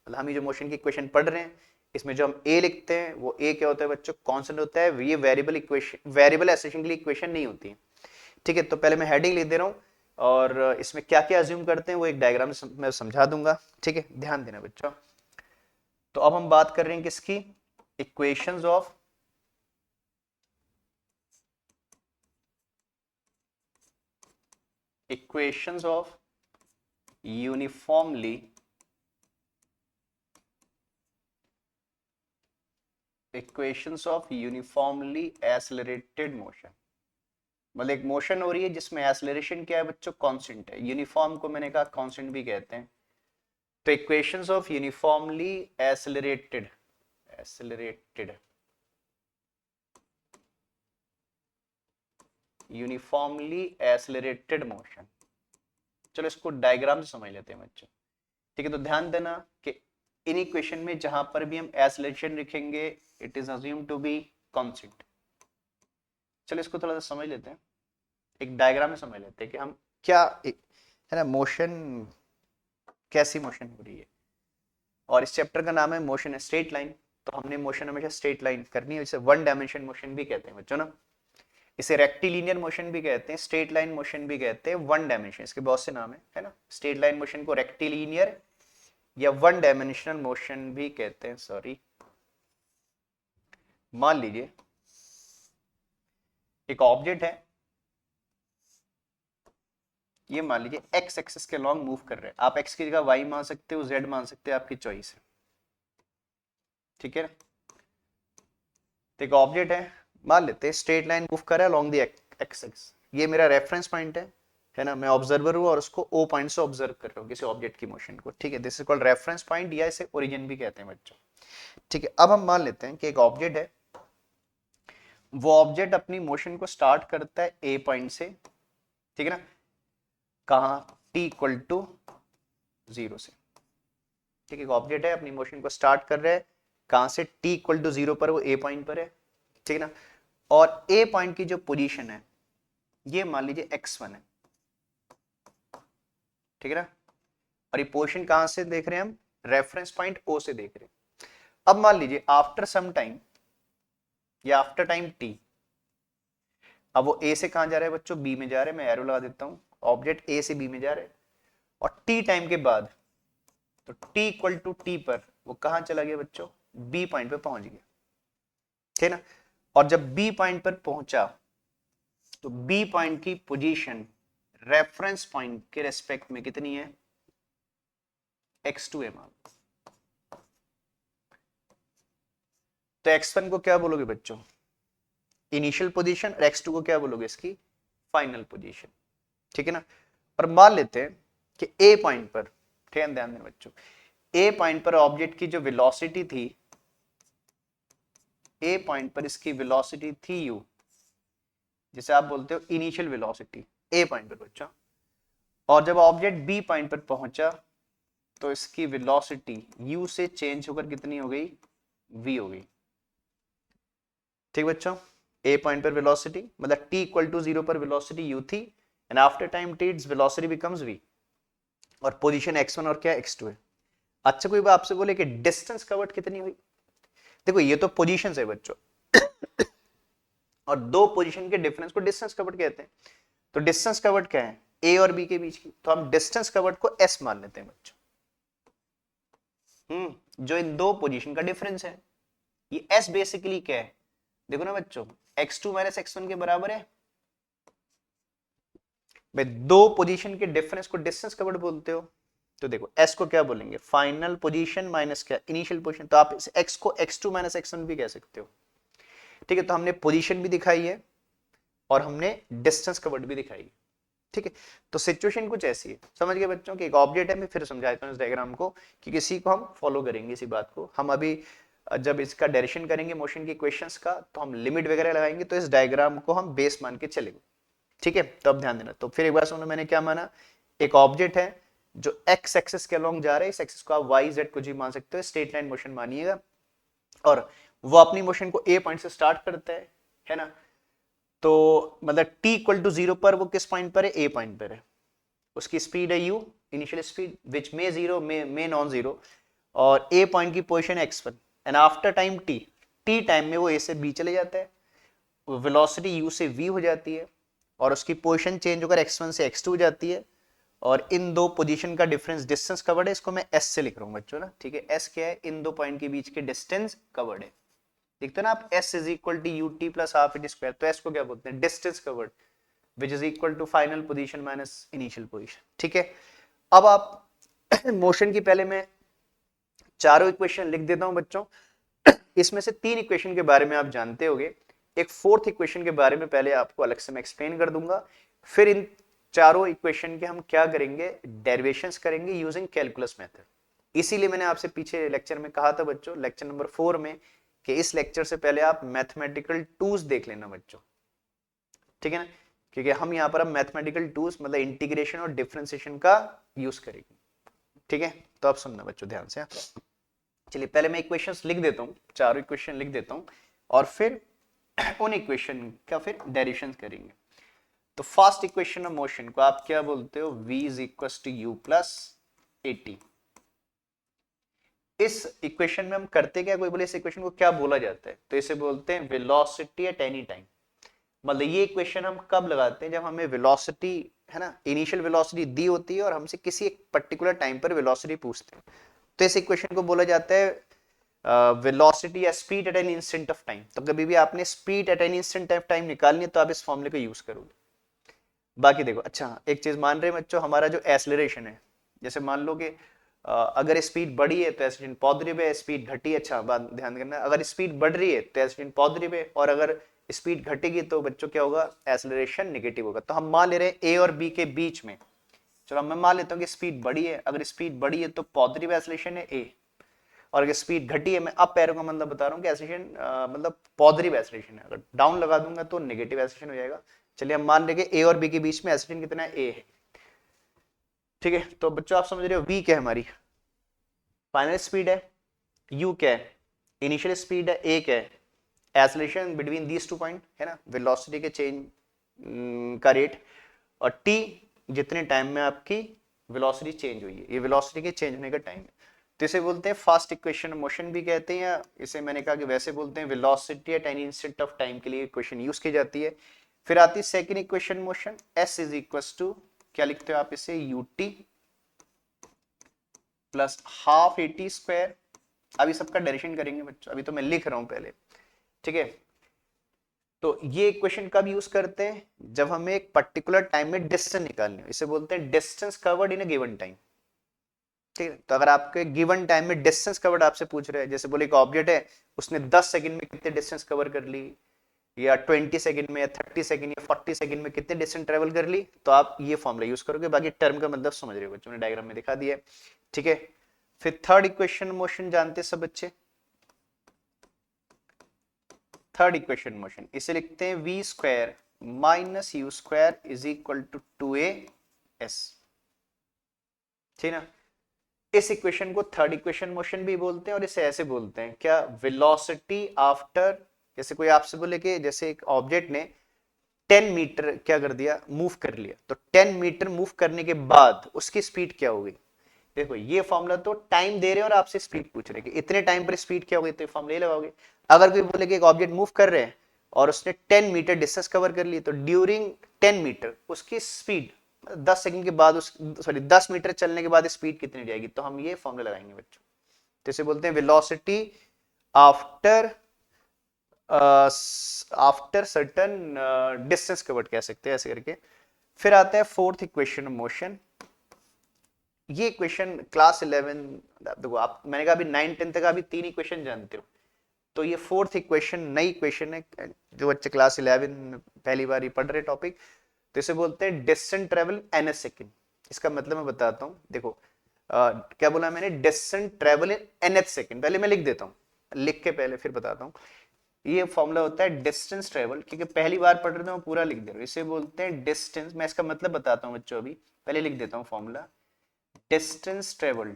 मतलब हम ये जो मोशन की इक्वेशन पढ़ रहे हैं, इसमें जो हम ए लिखते हैं वो ए क्या होता है बच्चों? कांस्टेंट होता है। ये वेरिएबल इक्वेशन, वेरिएबल एक्सेलरेशन के लिए इक्वेशन नहीं होती है। ठीक है, तो पहले मैं हेडिंग लिख दे रहा हूँ और इसमें क्या क्या अज्यूम करते हैं वो एक डायग्राम में समझा दूंगा। ठीक है, ध्यान देना बच्चों। तो अब हम बात कर रहे हैं किसकी? Equations of equations of uniformly accelerated motion। मतलब एक मोशन हो रही है जिसमें एक्सेलरेशन क्या है बच्चों? कांस्टेंट है। यूनिफॉर्म को मैंने कहा कांस्टेंट भी कहते हैं। तो equations of uniformly accelerated motion. चलो इसको डायग्राम से समझ लेते हैं बच्चों। ठीक है, तो ध्यान देना कि इन इक्वेशन में जहां पर भी हम एक्सेलरेशन लिखेंगे it is assume to be constant. चलो इसको थोड़ा सा समझ लेते हैं, एक डायग्राम में समझ लेते हैं कि हम क्या है ना मोशन, कैसी मोशन हो रही है। और इस चैप्टर का नाम है मोशन स्ट्रेट लाइन। तो हमने मोशन हमेशा स्ट्रेट लाइन करनी है, इसे वन डायमेंशन मोशन भी कहते हैं बच्चों ना। इसे रेक्टिलिनियर मोशन भी कहते हैं, स्ट्रेट लाइन मोशन भी कहते हैं, वन डायमेंशन, इसके बहुत से नाम है ना। स्ट्रेट लाइन मोशन को रेक्टिलिनियर या वन डायमेंशनल मोशन भी कहते हैं। सॉरी, मान लीजिए एक ऑब्जेक्ट है, ये मान लीजिए एक्स एक्सिस के लॉन्ग मूव कर रहे हैं। आप एक्स की जगह वाई मान सकते हो, जेड मान सकते हो, आपकी चॉइस है। ठीक है, तो एक ऑब्जेक्ट है, मान लेते हैं स्ट्रेट लाइन मूव कर रहा है अलोंग द एक्स एक्सिस। ये मेरा रेफरेंस पॉइंट है ना। मैं ऑब्जर्वर हूं और उसको ओ पॉइंट से ऑब्जर्व कर रहा हूं किसी ऑब्जेक्ट की मोशन को। ठीक है, this is called reference point या इसे ओरिजिन भी कहते हैं बच्चों। ठीक है, अब हम मान लेते हैं कि एक ऑब्जेक्ट है, वो ऑब्जेक्ट अपनी मोशन को स्टार्ट करता है ए पॉइंट से। ठीक है ना, कहां? टी इक्वल टू 0 से। ठीक है, एक ऑब्जेक्ट है अपनी मोशन को स्टार्ट कर रहा है कहां से? टी इक्वल टू 0 पर, वो ए पॉइंट पर है। ठीक है ना, और ए पॉइंट की जो पोजीशन है ये मान लीजिए x1 है। ठीक है ना, और ये पोजीशन कहां से देख रहे हैं हम? रेफरेंस पॉइंट ओ से देख रहे हैं। अब मान लीजिए आफ्टर सम टाइम या आफ्टर टाइम टी, अब वो ए से कहां जा रहा है बच्चों? बी में जा रहा है। मैं एरो लगा देता हूं, ऑब्जेक्ट ए से बी में जा रहा है। और टी टाइम के बाद, तो टी इक्वल टू टी पर वो कहां चला गया बच्चों? बी पॉइंट पे पहुंच गया। ठीक है ना, और जब बी पॉइंट पर पहुंचा तो बी पॉइंट की पोजीशन रेफरेंस पॉइंट के रेस्पेक्ट में कितनी है? x2 है मान। तो x1 को क्या बोलोगे बच्चों? Initial position. और x2 को क्या बोलोगे? इसकी फाइनल पोजीशन। ठीक है ना, और मान लेते हैं कि a पॉइंट पर, ठीक है ध्यान देना बच्चों, a पॉइंट पर ऑब्जेक्ट की जो वेलोसिटी थी, a पॉइंट पर इसकी वेलोसिटी थी u, जिसे आप बोलते हो इनिशियल वेलोसिटी a पॉइंट पर बच्चों। और जब ऑब्जेक्ट b पॉइंट पर पहुंचा तो इसकी वेलोसिटी u से चेंज होकर कितनी हो गई? v हो गई। ठीक बच्चों, a पॉइंट पर वेलोसिटी मतलब t इक्वल टू 0 पर वेलोसिटी u थी, and after time t its velocity becomes v, और पोजीशन x1 और क्या x2 है। अच्छा, कोई बात आपसे बोले कि डिस्टेंस कवर्ड कितनी हुई? देखो ये तो पोजीशन है बच्चों और दो पोजीशन के डिफरेंस को डिस्टेंस कवर्ड कहते हैं। तो डिस्टेंस कवर्ड क्या है, ए और बी के बीच की, तो हम डिस्टेंस कवर्ड को एस मान लेते हैं बच्चों। जो इन दो पोजीशन का डिफरेंस है। ये एस बेसिकली क्या है, देखो ना बच्चों, x2 माइनस x1 के बराबर है। भाई दो पोजीशन के डिफरेंस को डिस्टेंस कवर्ड बोलते हो, तो देखो s को क्या बोलेंगे, फाइनल पोजीशन माइनस क्या, इनिशियल पोजीशन। तो आप इस x को x2 माइनस x1 भी कह सकते हो। ठीक है, तो हमने पोजीशन भी दिखाई है और हमने डिस्टेंस कवर्ड भी दिखाई है। ठीक है, तो सिचुएशन कुछ ऐसी है, समझ गए बच्चों कि एक ऑब्जेक्ट है, मैं फिर समझाता हूँ इस डायग्राम को कि किसी को हम फॉलो करेंगे इसी बात को। हम अभी जब इसका डायरेक्शन करेंगे मोशन की क्वेश्चंस का, तो हम लिमिट वगैरह लगाएंगे, तो इस डायग्राम को हम बेस मान के चलेंगे। ठीक है, तो अब ध्यान देना। तो फिर एक बार सुनो, मैंने क्या माना, एक ऑब्जेक्ट है जो एक्स एक्सिस के अलोंग जा रहा है, इस एक्सिस को आप वाई जेड कुछ भी मान सकते हो, स्ट्रेट लाइन मोशन मानिएगा, और वो अपनी मोशन को ए पॉइंट से स्टार्ट करता है ना। तो मतलब t इक्वल टू 0 पर वो किस पॉइंट पर है, ए पॉइंट पर है। उसकी स्पीड है u, initial speed which may zero may non zero, और ए पॉइंट की पोजीशन है x1, and after time t time में वो a से b चले जाता है, वेलोसिटी u से v हो जाती है, और उसकी पोजीशन चेंज होकर x1 से x2 हो जाती है, और इन दो पोजीशन का डिफरेंस डिस्टेंस कवर्ड है, इसको मैं s से लिख रहा हूं बच्चों ना। ठीक है, s क्या है, इन दो पॉइंट के बीच के डिस्टेंस कवर्ड है। देखते हैं ना आप, s is equal to u t plus half it square, तो s को क्या बोलते हैं, distance covered, which is equal to final position minus initial position. ठीक है, अब आप मोशन की पहले मैं चारों इक्वेशन लिख देता हूं बच्चों। इसमें से तीन इक्वेशन के बारे में आप जानते होंगे, एक फोर्थ इक्वेशन के बारे में पहले आपको अलग से मैं एक्सप्लेन कर दूंगा। फिर इन चारों इक्वेशन के हम क्या करेंगे, डेरिवेशंस करेंगे यूजिंग कैलकुलस मेथड। इसीलिए मैंने आपसे पीछे लेक्चर में कहा था बच्चों, लेक्चर नंबर 4 में, कि इस लेक्चर से पहले आप मैथमेटिकल टूल्स देख लेना बच्चों। ठीक है ना, क्योंकि हम यहाँ पर अब मैथमेटिकल टूल्स मतलब इंटीग्रेशन और डिफरेंशिएशन का यूज करेंगे। ठीक है, तो अब सुनना बच्चों ध्यान से। चलिए पहले मैं इक्वेशंस लिख देता हूँ, चारों इक्वेशन लिख देता हूँ, और फिर उन इक्वेशन का फिर डेरिवेशंस करेंगे। तो फर्स्ट इक्वेशन ऑफ मोशन को आप क्या बोलते हो, v is equal to u plus a t. इस इक्वेशन में हम करते क्या, कोई बोले इस इक्वेशन को क्या बोला जाता है, तो इसे बोलते हैं वेलोसिटी एट एनी टाइम। मतलब ये इक्वेशन हम कब लगाते हैं, जब हमें वेलोसिटी है ना, इनिशियल वेलोसिटी दी होती है और हमसे किसी एक पर्टिकुलर टाइम पर वेलोसिटी पूछते हैं, तो इस इक्वेशन को बोला जाता है वेलोसिटी या speed at an instant of time. तो कभी भी आपने speed at an instant of time निकालनी है तो आप इस फॉर्मूले को यूज करोगे। बाकी देखो, अच्छा एक चीज मान रहे हैं बच्चों, हमारा जो एक्सेलरेशन है, जैसे मान लो कि अगर स्पीड बढ़ी है तो एक्सेलरेशन पॉजिटिव है, स्पीड घटी, अच्छा बात ध्यान करना, अगर स्पीड बढ़ रही है तो एक्सेलरेशन पॉजिटिव है, और अगर स्पीड घटेगी तो बच्चों क्या होगा, एक्सेलरेशन नेगेटिव होगा। तो हम मान ले रहे हैं ए और बी के बीच में, चलो मैं मान लेता हूँ कि स्पीड बढ़ी है, अगर स्पीड बढ़ी है तो पॉजिटिव एक्सेलरेशन है ए, और अगर स्पीड घटी है, मैं अप एरो का मतलब बता रहा हूँ कि एक्सेलरेशन मतलब पॉजिटिव एक्सेलरेशन है, अगर डाउन लगा दूंगा तो नेगेटिव एक्सेलरेशन हो जाएगा। चलिए हम मान लेंगे ए और बी के बीच में एक्सेलरेशन कितना है, ए है। ठीक है, तो बच्चों आप समझ रहे हो, वी क्या है हमारी फाइनल स्पीड है, यू क्या है इनिशियल स्पीड है, ए क्या है acceleration between these two point है ना, वेलोसिटी के चेंज का रेट, और टी जितने टाइम में आपकी वेलोसिटी चेंज हुई है, ये वेलोसिटी के चेंज होने का टाइम है। तो इसे बोलते हैं फास्ट इक्वेशन मोशन भी कहते हैं, या इसे मैंने कहा कि वैसे बोलते हैं velocity at any instant of time के लिए इक्वेशन यूज की जाती है। फिर आती है second equation motion, s is equal to क्या लिखते हो आप इसे, ut plus half a t square. अभी सबका डेरिवेशन करेंगे बच्चों, अभी तो मैं लिख रहा हूं पहले। ठीक है, तो ये इक्वेशन कब यूज करते हैं, जब हमें एक पर्टिकुलर टाइम में डिस्टेंस निकालनी हो, इसे बोलते हैं distance covered in a given time. ठीक है, तो अगर आपके गिवन टाइम में डिस्टेंस कवर्ड आपसे पूछ रहे हैं, जैसे बोले एक ऑब्जेक्ट है, उसने 10 सेकंड में कितने डिस्टेंस कवर कर ली, या 20 सेकंड में, या 30 सेकंड या 40 सेकंड में कितने डिस्टेंस ट्रेवल कर ली, तो आप ये फॉर्मूला यूज करोगे। बाकी टर्म का मतलब समझ रहे हो बच्चों ने, डायग्राम में दिखा दिया है। ठीक है, फिर थर्ड इक्वेशन मोशन जानते सब बच्चे, थर्ड इक्वेशन मोशन इसे लिखते हैं v square minus u square is equal to 2as। ठीक है ना, इस इक्वेशन को थर्ड इक्वेशन मोशन भी बोलते हैं, और इसे ऐसे बोलते हैं क्या, वेलोसिटी आफ्टर, जैसे कोई आपसे बोले कि जैसे एक ऑब्जेक्ट ने 10 मीटर क्या कर दिया, मूव कर लिया, तो 10 मीटर मूव करने के बाद उसकी स्पीड क्या होगी, देखो ये फॉर्मूला तो टाइम दे रहे हैं और आपसे स्पीड पूछ रहे हैं कि इतने टाइम पर स्पीड क्या होगी, तो फॉर्मूला लगाओगे। अगर कोई बोले कि एक ऑब्जेक्ट मूव कर रहे हैं और उसने 10 मीटर डिस्टेंस कवर कर ली, तो ड्यूरिंग 10 मीटर उसकी स्पीड 10 सेकंड के बाद उस, सॉरी 10 मीटर चलने के बाद स्पीड कितनी जाएगी, तो हम ये फॉर्मूला लगाएंगे बच्चों। जैसे बोलते हैं velocity after after certain distance covered कह सकते हैं, ऐसे करके। फिर आता है फोर्थ इक्वेशन ऑफ मोशन। ये इक्वेशन क्लास 11, देखो आप, मैंने कहा अभी 9 10 तक अभी 3 इक्वेशन जानते हो, तो ये फोर्थ इक्वेशन नई इक्वेशन है, जो बच्चे क्लास 11 में पहली बार ही पढ़ रहे टॉपिक, तो इसे बोलते हैं distance travel nth second. इसका मतलब मैं बताता हूं, देखो क्या बोला मैंने, distance travel in nth second. पहले मैं लिख देता हूं, लिख के पहले फिर बताता हूं। ये फॉर्मूला होता है डिस्टेंस ट्रेवल, क्योंकि पहली बार पढ़ रहे थे मैं पूरा लिख दे रहा हूं। इसे बोलते हैं डिस्टेंस, मैं इसका मतलब बताता हूं बच्चों, अभी पहले लिख देता हूं formula. Distance travel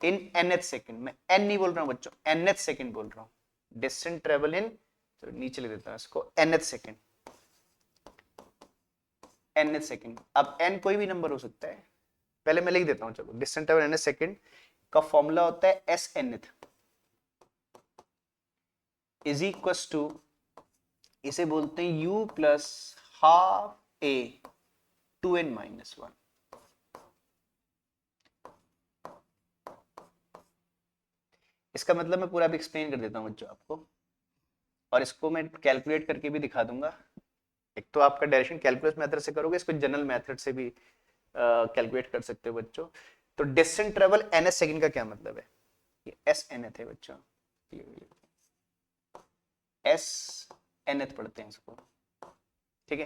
in nth second, मैं एन नहीं बोल रहा हूं बच्चों, एन एच सेकेंड बोल रहा हूं। डिस्टेंस ट्रेवल इन, तो नीचे लिख देता हूं इसको, nth second, nth second. अब एन कोई भी नंबर हो सकता है, पहले मैं लिख देता हूं, चलो। Distance travel nth second का फॉर्मूला होता है s nth is equal to, इसे बोलते हैं u प्लस हाफ ए 2n-1। इसका मतलब मैं पूरा भी एक्सप्लेन कर देता हूं बच्चों आपको, और इसको मैं कैलकुलेट करके भी दिखा दूंगा। एक तो आपका डायरेक्शन कैलकुलस मेथड से करोगे, इसको जनरल मेथड से भी कैलकुलेट कर सकते हो बच्चों। तो distance travel nth second का क्या मतलब है, ये एस एन एथ है बच्चों, एस एन एथ पढ़ते हैं इसको, ठीक है।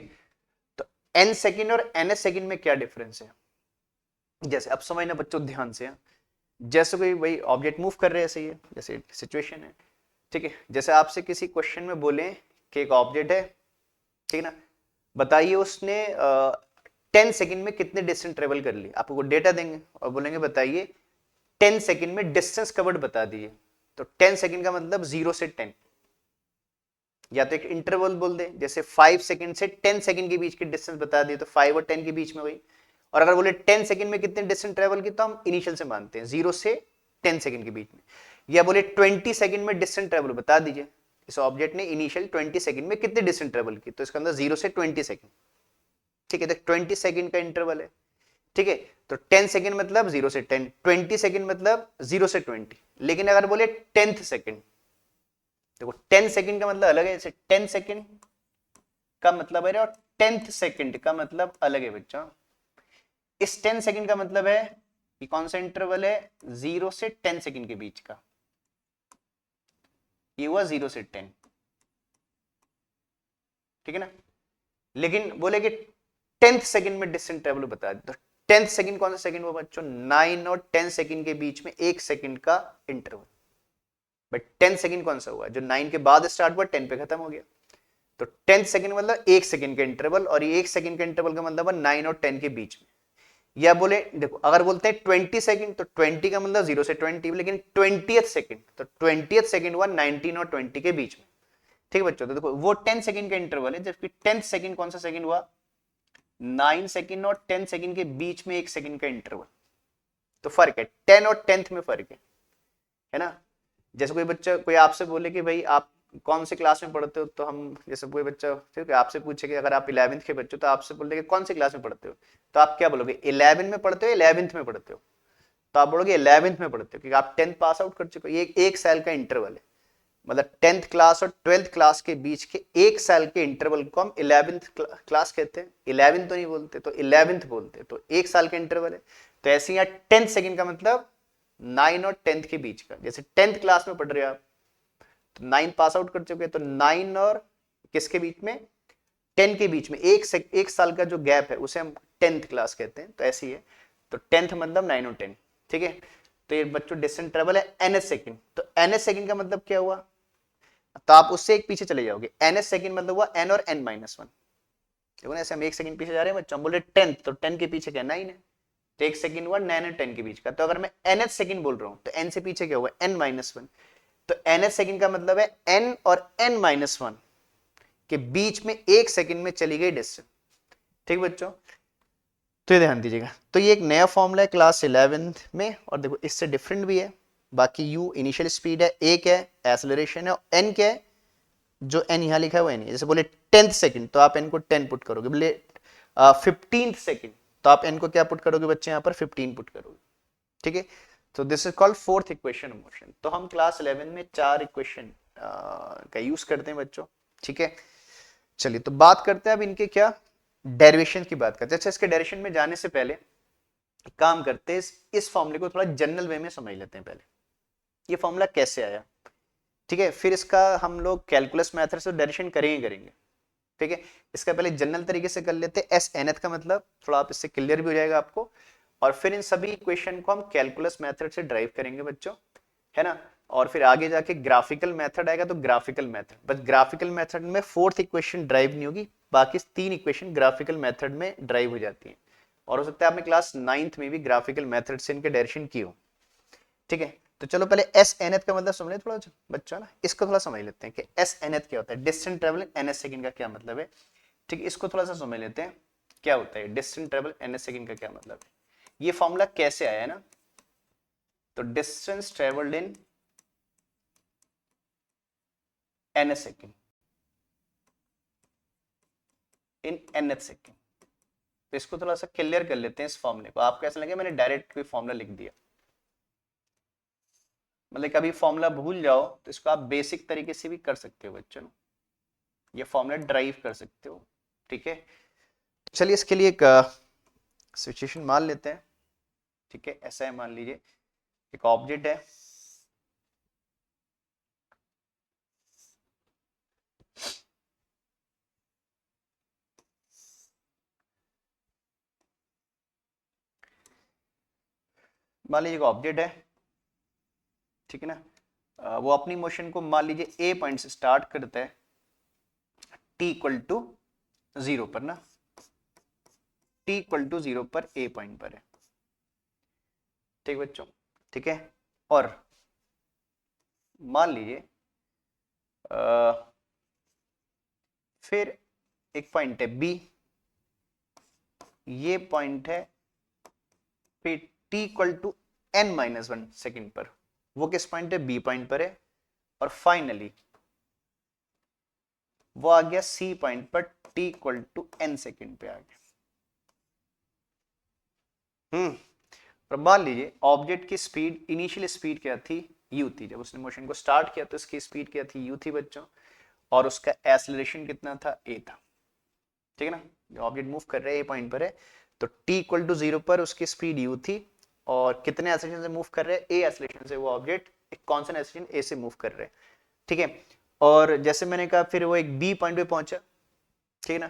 तो एन सेकेंड और एन एस सेकेंड में क्या डिफरेंस है, जैसे अब समझना बच्चों ध्यान से। जैसे कोई भाई ऑब्जेक्ट मूव कर रहे हैं, ऐसे ही है, जैसे सिचुएशन है, ठीक है। जैसे आपसे किसी क्वेश्चन में बोले कि एक ऑब्जेक्ट है, ठीक है ना, बताइए उसने 10 सेकंड में कितने डिस्टेंस ट्रेवल कर ली, आपको डेटा देंगे और बोलेंगे बताइए 10 सेकंड में डिस्टेंस कवर्ड बता दिए। तो 10 सेकंड का मतलब 0 से 10, या तो एक इंटरवल बोल दे, जैसे 5 सेकंड से 10 सेकंड के बीच की डिस्टेंस बता दी, तो 5 और 10 के बीच में हुई। और अगर बोले 10 सेकंड में कितने डिस्टेंस ट्रेवल की, तो हम इनिशियल से मानते हैं 0 से 10 सेकंड के बीच में। या बोले 20 सेकंड में डिस्टेंस ट्रेवल बता दीजिए, इस ऑब्जेक्ट ने इनिशियल 20 सेकंड में कितने डिस्टेंस ट्रेवल की, तो इसका अंदर 0 से 20 सेकंड, ठीक है। तो 20 सेकंड का इंटरवल है, ठीक है। तो 10 सेकंड मतलब 0 से 10, 20 सेकंड मतलब 0 से 20। लेकिन अगर बोले 10th सेकंड, देखो 10 सेकंड का मतलब अलग है, जैसे 10 सेकंड का मतलब है और 10th सेकंड का मतलब अलग है बच्चों। इस 10 सेकंड का मतलब है कि कौन सा इंटरवल है, 0 से 10 सेकंड के बीच का, ये हुआ 0 से 10, ठीक है ना। लेकिन बोले कि 10th सेकंड में डिस्टेंस ट्रेवल बता दे, तो 10th सेकंड कौन सा सेकंड हुआ बच्चों, 9 और 10 सेकंड के बीच में 1 सेकंड का इंटरवल। बट 10 सेकंड कौन सा हुआ, जो 9 के बाद स्टार्ट हुआ 10 पे खत्म हो गया। तो 10th सेकंड मतलब 1 सेकंड का इंटरवल, और ये 1 सेकंड का इंटरवल का मतलब 9 और 10 के बीच में। या बोले देखो, अगर बोलते हैं 20 सेकंड, तो 20 का मतलब 0 से 20, लेकिन 20th सेकंड, तो 20th सेकंड हुआ 19 और 20 के बीच में, ठीक है बच्चों। तो देखो वो 10 सेकंड का इंटरवल है, जबकि 10th सेकंड कौन सा सेकंड हुआ, 9 सेकंड और 10 सेकंड के बीच में 1 सेकंड का इंटरवल। तो फर्क है, 10 और 10th में फर्क है ना। जैसे कोई बच्चा, कोई आपसे बोले कि भाई आप कौन से क्लास में पढ़ते हो, तो हम, जैसे कोई बच्चा ठीक है आपसे पूछे कि अगर आप 11th के बच्चे हो, तो आपसे बोलते कि कौन सी क्लास में पढ़ते हो, तो आप क्या बोलोगे, 11 में पढ़ते हो, 11th में पढ़ते हो, तो आप बोलोगे 11th में पढ़ते हो, क्योंकि आप 10th पास आउट कर चुके हो। ये एक साल का इंटरवल है, मतलब 10th क्लास और 12th क्लास के बीच के 1 साल के इंटरवल को हम 11th क्लास कहते हैं। 11th तो नहीं बोलते, तो 11th बोलते, तो 1 साल का इंटरवल है। तो ऐसे यहाँ 10 सेकंड का मतलब 9 और 10th के बीच का, जैसे 10th क्लास में पढ़ रहे हो आप, तो 9 पास आउट कर चुके हैं, तो 9 और किसके बीच में, 10 के बीच में एक साल का जो गैप है उसे हम 10th क्लास कहते हैं। तो ऐसी है, तो 10th मतलब 9 और 10, ठीक है। तो ये बच्चों डिस्टेंस ट्रेवल है एनएस सेकंड। तो एनएस सेकंड का मतलब क्या हुआ, तो आप उससे एक पीछे चले जाओगे, एनएस सेकंड मतलब हुआ एन और एन माइनस वन। देखो ना, ऐसे हम एक सेकंड पीछे जा रहे हैं बच्चों, हम बोल रहे 10th, तो 10 के पीछे क्या 9 है, तो एक सेकंड हुआ 9 और 10 के बीच का। तो अगर मैं एनएस सेकंड बोल रहा हूं, तो एन से पीछे क्या हुआ, एन माइनस वन। तो एनएस सेकंड का मतलब है एन और एन माइनस वन के बीच में 1 सेकंड में चली गई डिस्टेंस, ठीक बच्चों। तो ये ध्यान दीजिएगा, तो ये एक नया फॉर्मूला है क्लास 11th में, और देखो इससे डिफरेंट भी है। बाकी यू इनिशियल स्पीड है, ए क्या है एक्सेलरेशन है, और एन क्या है, जो एन यहाँ लिखा है वो एन है। जैसे बोले 10th सेकंड तो आप एन को 10 पुट करोगे, बोले 15th सेकंड तो आप एन को क्या पुट करोगे बच्चे, यहाँ पर 15 पुट करोगे। ठीक है, तो this is called fourth equation of motion. तो हम क्लास 11 में 4 इक्वेशन का यूज करते हैं बच्चों। ठीक है, चलिए तो बात करते हैं अब इनके क्या डेरिवेशन की बात करते हैं। अच्छा, इसके डेरिवेशन में जाने से पहले एक काम करते हैं, इस फॉर्मूले को थोड़ा जनरल वे में समझ लेते हैं पहले, ये फॉर्मूला कैसे आया। ठीक है, फिर इसका हम लोग कैलकुलस मेथड से डेरिवेशन करेंगे। ठीक है, इसका पहले जनरल तरीके से कर लेते हैं, एस एनथ का मतलब, थोड़ा आप इससे क्लियर भी हो जाएगा आपको, और फिर इन सभी इक्वेशन को हम कैलकुलस मेथड से ड्राइव करेंगे बच्चों, है ना। और फिर आगे जाके ग्राफिकल मेथड आएगा, तो ग्राफिकल मेथड, बस ग्राफिकल मेथड में फोर्थ इक्वेशन ड्राइव नहीं होगी, बाकी 3 इक्वेशन ग्राफिकल मेथड में ड्राइव हो जाती है। और हो सकता है आपने क्लास 9th में भी ग्राफिकल मेथड से इनके डायरेक्शन की हो। ठीक है, तो चलो पहले एस एन एथ का मतलब समझ थोड़ा बच्चा ना, इसको थोड़ा समझ लेते हैं कि एस एन एथ क्या होता है, distance travel nth second का क्या मतलब है। ठीक है, इसको थोड़ा सा समझ लेते हैं क्या होता है distance travel nth second का क्या मतलब है। ये फॉर्मूला कैसे आया है ना, तो distance travelled in an S second in an H second. तो इसको थोड़ा सा क्लियर कर लेते हैं इस फॉर्मूले को। आपको ऐसा लगे मैंने डायरेक्ट कोई फॉर्मूला लिख दिया, मतलब कभी फॉर्मूला भूल जाओ तो इसको आप बेसिक तरीके से भी कर सकते हो बच्चों, ये फॉर्मूला ड्राइव कर सकते हो। ठीक है, चलिए इसके लिए एक सिचुएशन मान लेते हैं। ठीक है, ऐसा है, मान लीजिए एक ऑब्जेक्ट है, मान लीजिए एक ऑब्जेक्ट है, ठीक है ना। वो अपनी मोशन को मान लीजिए ए पॉइंट से स्टार्ट करता है, टी इक्वल टू 0 पर ना, टी इक्वल टू 0 पर ए पॉइंट पर है। ठीक बच्चों, ठीक है, और मान लीजिए फिर एक पॉइंट है बी, ये पॉइंट है फिर T equal to n-1 second पर, वो किस पॉइंट है, बी पॉइंट पर है, और फाइनली वो आ गया सी पॉइंट पर t equal to n second पे आ गया। और मान लीजिए ऑब्जेक्ट की स्पीड, इनिशियल स्पीड क्या थी, u थी, जब उसने मोशन को स्टार्ट किया तो इसकी स्पीड क्या थी, u थी बच्चों, और उसका एक्सेलरेशन कितना था, a था। ठीक है ना, जो ऑब्जेक्ट मूव कर रहा है ए पॉइंट पर है, तो t इक्वल टू 0 पर उसकी स्पीड u थी, और कितने एक्सेलरेशन से मूव कर रहे हैं, a एक्सेलरेशन से वो ऑब्जेक्ट एक कांस्टेंट एक्सेलरेशन a से मूव कर रहे हैं। ठीक है, और जैसे मैंने कहा फिर वो एक b पॉइंट पे पहुंचा। ठीक है ना,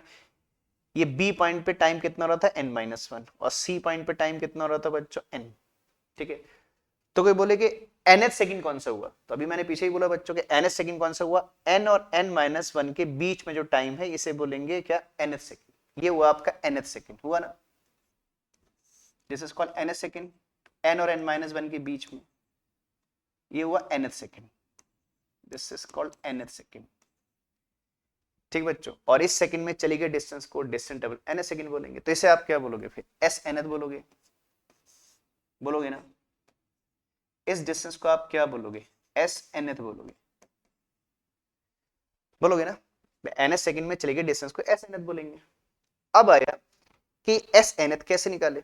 ये b पॉइंट पे टाइम कितना हो रहा था, n-1, और c पॉइंट पे टाइम कितना हो रहा था बच्चों, n। ठीक है, तो कोई बोले कि nth सेकंड कौन सा हुआ, तो अभी मैंने पीछे ही बोला बच्चों के nth सेकंड कौन सा हुआ, n और n-1 के बीच में जो टाइम है इसे बोलेंगे क्या, nth सेकंड। ये हुआ आपका nth सेकंड हुआ ना, this is called nth second, n और n-1 के बीच में ये हुआ nth second, this is called nth second. ठीक बच्चों, और इस सेकंड में चली गई डिस्टेंस को डिस्टेंस डबल nth सेकंड बोलेंगे, तो इसे आप क्या बोलोगे फिर, s nth बोलोगे, बोलोगे ना, इस डिस्टेंस को आप क्या बोलोगे, s nth बोलोगे, बोलोगे ना, nth सेकंड में चली गई डिस्टेंस को s nth बोलेंगे। अब आया कि s nth कैसे निकाले,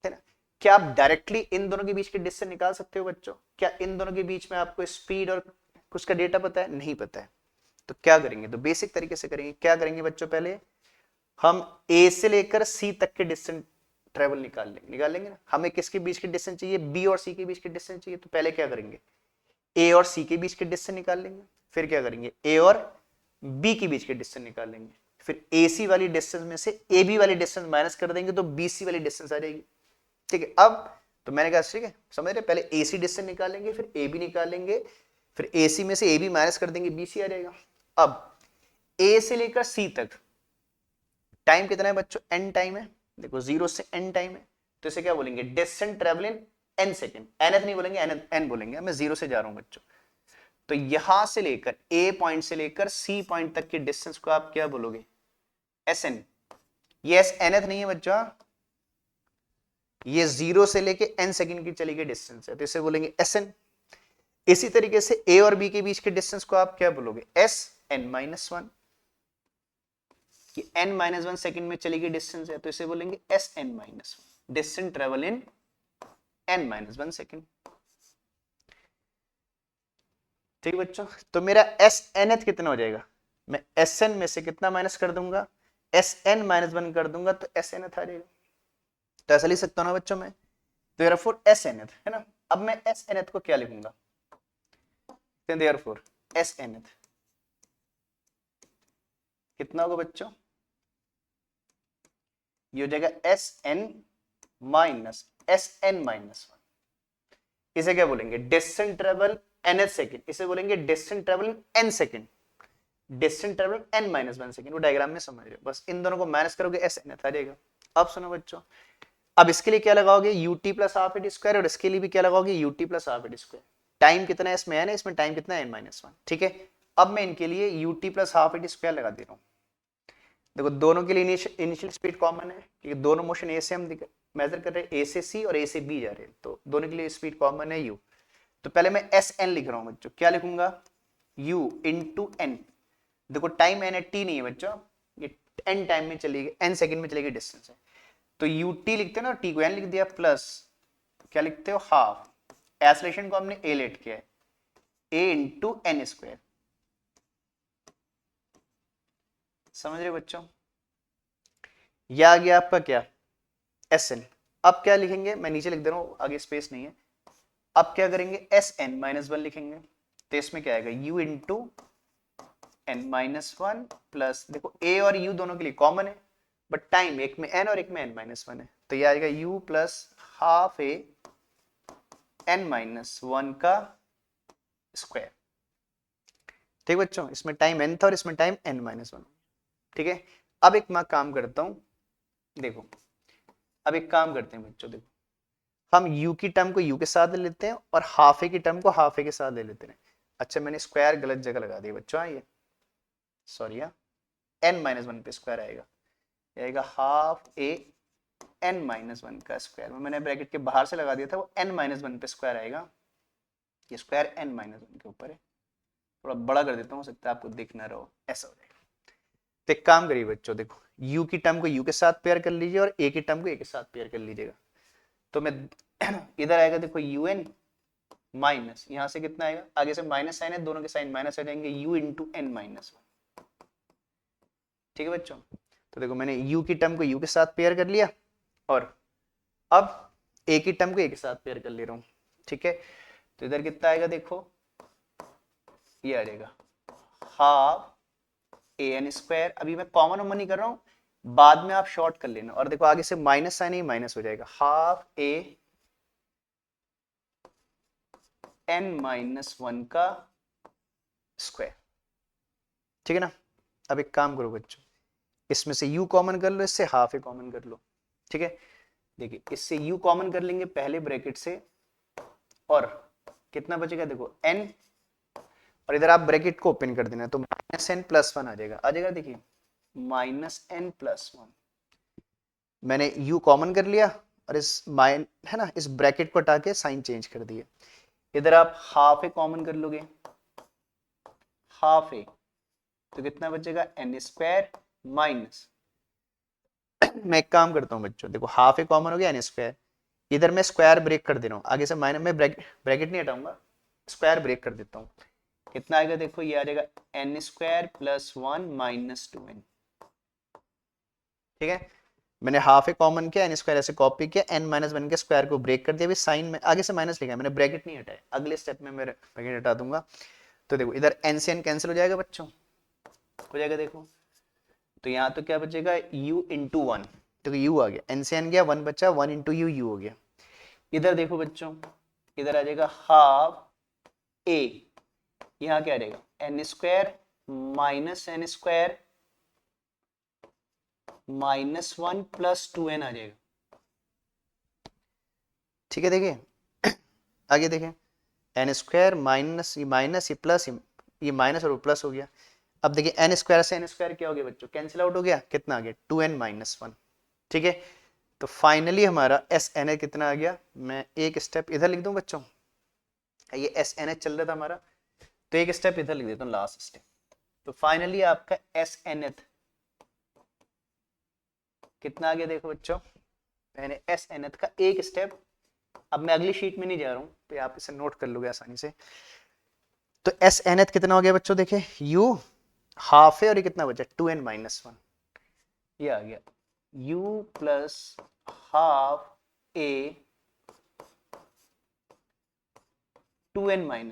है ना, क्या आप डायरेक्टली इन दोनों के बीच के डिस्टेंस निकाल सकते हो बच्चों, क्या इन दोनों के बीच में आपको स्पीड और कुछ का डेटा पता है, नहीं पता है, तो क्या करेंगे, तो बेसिक तरीके से करेंगे, क्या करेंगे बच्चों, पहले हम ए से लेकर सी तक के डिस्टेंस ट्रेवल निकाल लेंगे ना, हमें किसके बीच के डिस्टेंस चाहिए, बी और सी के बीच के डिस्टेंस चाहिए, तो पहले क्या करेंगे, ए और सी के बीच के डिस्टेंस निकाल लेंगे, फिर क्या करेंगे, ए और बी के बीच के डिस्टेंस निकाल लेंगे, फिर ए सी वाली डिस्टेंस में से ए बी वाली डिस्टेंस माइनस कर देंगे तो बी सी वाली डिस्टेंस आ जाएगी। ठीक है, अब तो मैंने कहा ठीक है समझ रहे, पहले ए सी डिस्टेंस निकालेंगे, फिर ए बी निकालेंगे, फिर ए सी में से ए बी माइनस कर देंगे, बी सी आ जाएगा। अब ए से लेकर सी तक टाइम कितना है बच्चों, एन टाइम है, देखो 0 से एन टाइम है, तो इसे क्या बोलेंगे, distance travel in N second, nth नहीं बोलेंगे, एन बोलेंगे, मैं 0 से जा रहा हूं बच्चों। तो यहां से लेकर ए पॉइंट से लेकर सी पॉइंट तक के डिस्टेंस को आप क्या बोलोगे, एस एन। ये एस nth नहीं है बच्चा, ये 0 से लेके n सेकंड की चली गई डिस्टेंस है, तो इसे बोलेंगे Sn। इसी तरीके से a और b के बीच के डिस्टेंस को आप क्या बोलोगे, Sn-1। कि n-1 सेकंड में चली गई डिस्टेंस है, तो इसे बोलेंगे Sn-1, डिस्टेंस ट्रेवल इन n-1 सेकंड। ठीक है बच्चों, तो मेरा Snth कितना हो जाएगा, मैं Sn में से कितना माइनस कर दूंगा, Sn-1 कर दूंगा तो Snth आ जाएगा। तो ऐसा लिख सकता हूं ना बच्चों मैं, तो therefore Snth है ना। अब मैं Snth को क्या लिखूंगा, therefore Snth कितना होगा बच्चों, ये हो जाएगा Sn माइनस Sn-1। इसे क्या बोलेंगे, डिस्टेंस ट्रेवल nth सेकंड, इसे बोलेंगे distance travel n second, distance travel n-1 second. वो डायग्राम में समझ रहे हो, बस इन दोनों को माइनस करोगे Snth आ जाएगा। अब सुनो बच्चों, अब इसके लिए क्या लगाओगे, ut plus half at square, और इसके लिए भी क्या लगाओगे, ut plus half at square. Time कितना है इसमें, है ना, इसमें टाइम कितना है n-1। ठीक है, अब मैं इनके लिए ut plus half at square लगा दे रहा हूं। देखो दोनों के लिए इनिशियल स्पीड कॉमन है, क्योंकि दोनों मोशन ए से हम मेजर कर रहे हैं, ए से सी और ए से बी जा रहे हैं, तो दोनों के लिए स्पीड कॉमन है u। तो पहले मैं Sn लिख रहा हूं बच्चों, क्या लिखूंगा, u इंटू n। देखो टाइम n है, t नहीं है बच्चों, ये n टाइम में चलेगी, n सेकंड में चलेगी डिस्टेंस है, तो ut लिखते हैं ना, t को n लिख दिया, प्लस क्या लिखते हो, हाफ, एक्सेलरेशन को हमने a लेट किया है, a इंटू n स्क्वायर। समझ रहे बच्चों, यह आ गया आपका क्या, Sn। अब क्या लिखेंगे, मैं नीचे लिख दे रहा हूं, आगे स्पेस नहीं है। अब क्या करेंगे, Sn-1 लिखेंगे, तो इसमें क्या आएगा, u इंटू n-1 प्लस, देखो a और u दोनों के लिए कॉमन है, बट टाइम एक में n और एक में n-1 है, तो ये आएगा u plus half a n-1 का स्क्वायर। ठीक बच्चों, इसमें टाइम n था और इसमें टाइम n-1। ठीक है, अब एक मैं काम करता हूं, देखो अब एक काम करते हैं बच्चों, देखो हम u की टर्म को u के साथ ले लेते हैं और हाफ ए की टर्म को हाफ ए के साथ ले लेते हैं। अच्छा मैंने स्क्वायर गलत जगह लगा दिया बच्चों, ये सॉरी, n-1 पे स्क्वायर आएगा हाफ ए n-1 का स्क्वायर, मैंने ब्रैकेट के बाहर से लगा दिया था, वो n-1 पे स्क्वायर आएगा, ये स्क्वायर n-1 के ऊपर है। थोड़ा बड़ा कर देता हूं, हो सकता है आपको दिख ना रहो, ऐसा हो जाएगा। तो एक काम करिए बच्चों, देखो u की टर्म को u के साथ पेयर कर लीजिए और a की टर्म को a के साथ पेयर कर लीजिएगा, तो मैं इधर आएगा देखो un माइनस, यहां से कितना आएगा, आगे से माइनस साइन है, दोनों के साइन माइनस आ जाएंगे, u इंटू n-1। ठीक है बच्चों, तो देखो मैंने u की टर्म को u के साथ पेयर कर लिया और अब a की टर्म को a के साथ पेयर कर ले रहा हूं। ठीक है, तो इधर कितना आएगा, देखो ये आ जाएगा हाफ an स्क्वायर, अभी मैं कॉमन नहीं कर रहा हूं, बाद में आप शॉर्ट कर लेना, और देखो आगे से माइनस साइन ही माइनस हो जाएगा, हाफ a n-1 का स्क्वायर। ठीक है ना, अब एक काम करो बच्चों, इसमें से u कॉमन कर लो, इससे हाफ ए कॉमन कर लो। ठीक है, देखिए इससे u कॉमन कर लेंगे पहले ब्रैकेट से, और कितना बचेगा, देखो n, और इधर आप ब्रैकेट को ओपन कर देना, तो माइनस एन प्लस वन आ जाएगा, देखिए माइनस एन प्लस वन। मैंने u कॉमन कर लिया और इस माइन है ना, इस ब्रैकेट को हटा के साइन चेंज कर दिए, इधर आप हाफ ए कॉमन कर लोगे, हाफ ए, तो कितना बचेगा, एन स्क्वायर माइनस मैं एक काम करता हूं बच्चों, देखो हाफ ए कॉमन हो गया, एन स्क्वायर, इधर मैं स्क्वायर ब्रेक कर दे रहा हूं, आगे से माइनस में ब्रैकेट नहीं हटाऊंगा, स्क्वायर ब्रेक कर देता हूं, कितना आएगा, देखो ये आ जाएगा n square plus 1 minus 2n। ठीक है, मैंने हाफ ए कॉमन किया, एन स्क्वायर ऐसे कॉपी किया, n-1 के स्क्वायर को ब्रेक कर दिया, अभी साइन में आगे से माइनस लिखा है, मैंने ब्रैकेट नहीं हटाया, अगले स्टेप में मैं ब्रैकेट हटा दूंगा। तो देखो इधर n से n कैंसिल हो जाएगा बच्चों, हो जाएगा, देखो तो यहाँ तो क्या बचेगा, u इंटू वन, तो u आ गया, n से n गया, 1 बचा, 1 इंटू u हो गया। इधर देखो बच्चों, इधर आ जाएगा हाफ a, यहाँ क्या आ जाएगा, n square minus n square minus 1 plus 2n आ जाएगा। ठीक है, देखिए आगे देखें, एन स्क्वायर माइनस ये प्लस, ये माइनस और प्लस हो गया। अब देखिए एन स्क्वायर से एन स्क्वायर क्या हो गया बच्चों, कैंसिल आउट हो गया, कितना आ गया 2n-1। ठीक है, तो फाइनली हमारा एस एन एच कितना आ गया, मैं एक स्टेप इधर लिख दूं बच्चों, ये एस एन एच चल रहा था हमारा, तो एक स्टेप इधर लिख देता हूँ, लास्ट स्टेप। तो फाइनली आपका एस एन एच कितना आ गया, देखो बच्चों मैंने एस एन एच का एक स्टेप, अब मैं अगली शीट में नहीं जा रहा हूं, तो आप इसे नोट कर लोगे आसानी से। तो एस एन एच कितना हो गया बच्चों, देखे u हाफ है और ये कितना बचा 2n-1, ये आ गया u plus half a 2n-1।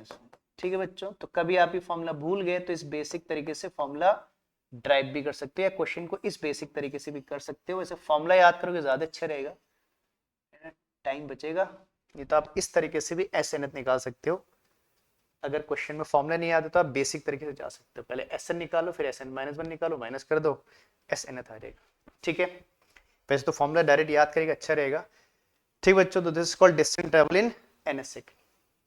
ठीक है बच्चों, तो कभी आप ये फॉर्मूला भूल गए तो इस बेसिक तरीके से फॉर्मूला ड्राइव भी कर सकते हो, या क्वेश्चन को इस बेसिक तरीके से भी कर सकते हो। वैसे फॉर्मूला याद करोगे ज्यादा अच्छा रहेगा, टाइम बचेगा। ये तो आप इस तरीके से भी एस एन एच निकाल सकते हो, अगर क्वेश्चन में फॉर्मूला नहीं याद है तो आप बेसिक तरीके से जा सकते हो, पहले एस एन निकालो, फिर एस एन -1 निकालो, माइनस कर दो, एस एन एच आ जाएगा। ठीक है, वैसे तो फॉर्मूला डायरेक्ट याद करेगा अच्छा रहेगा। ठीक बच्चों, तो this is called distance travel in एनएसएक।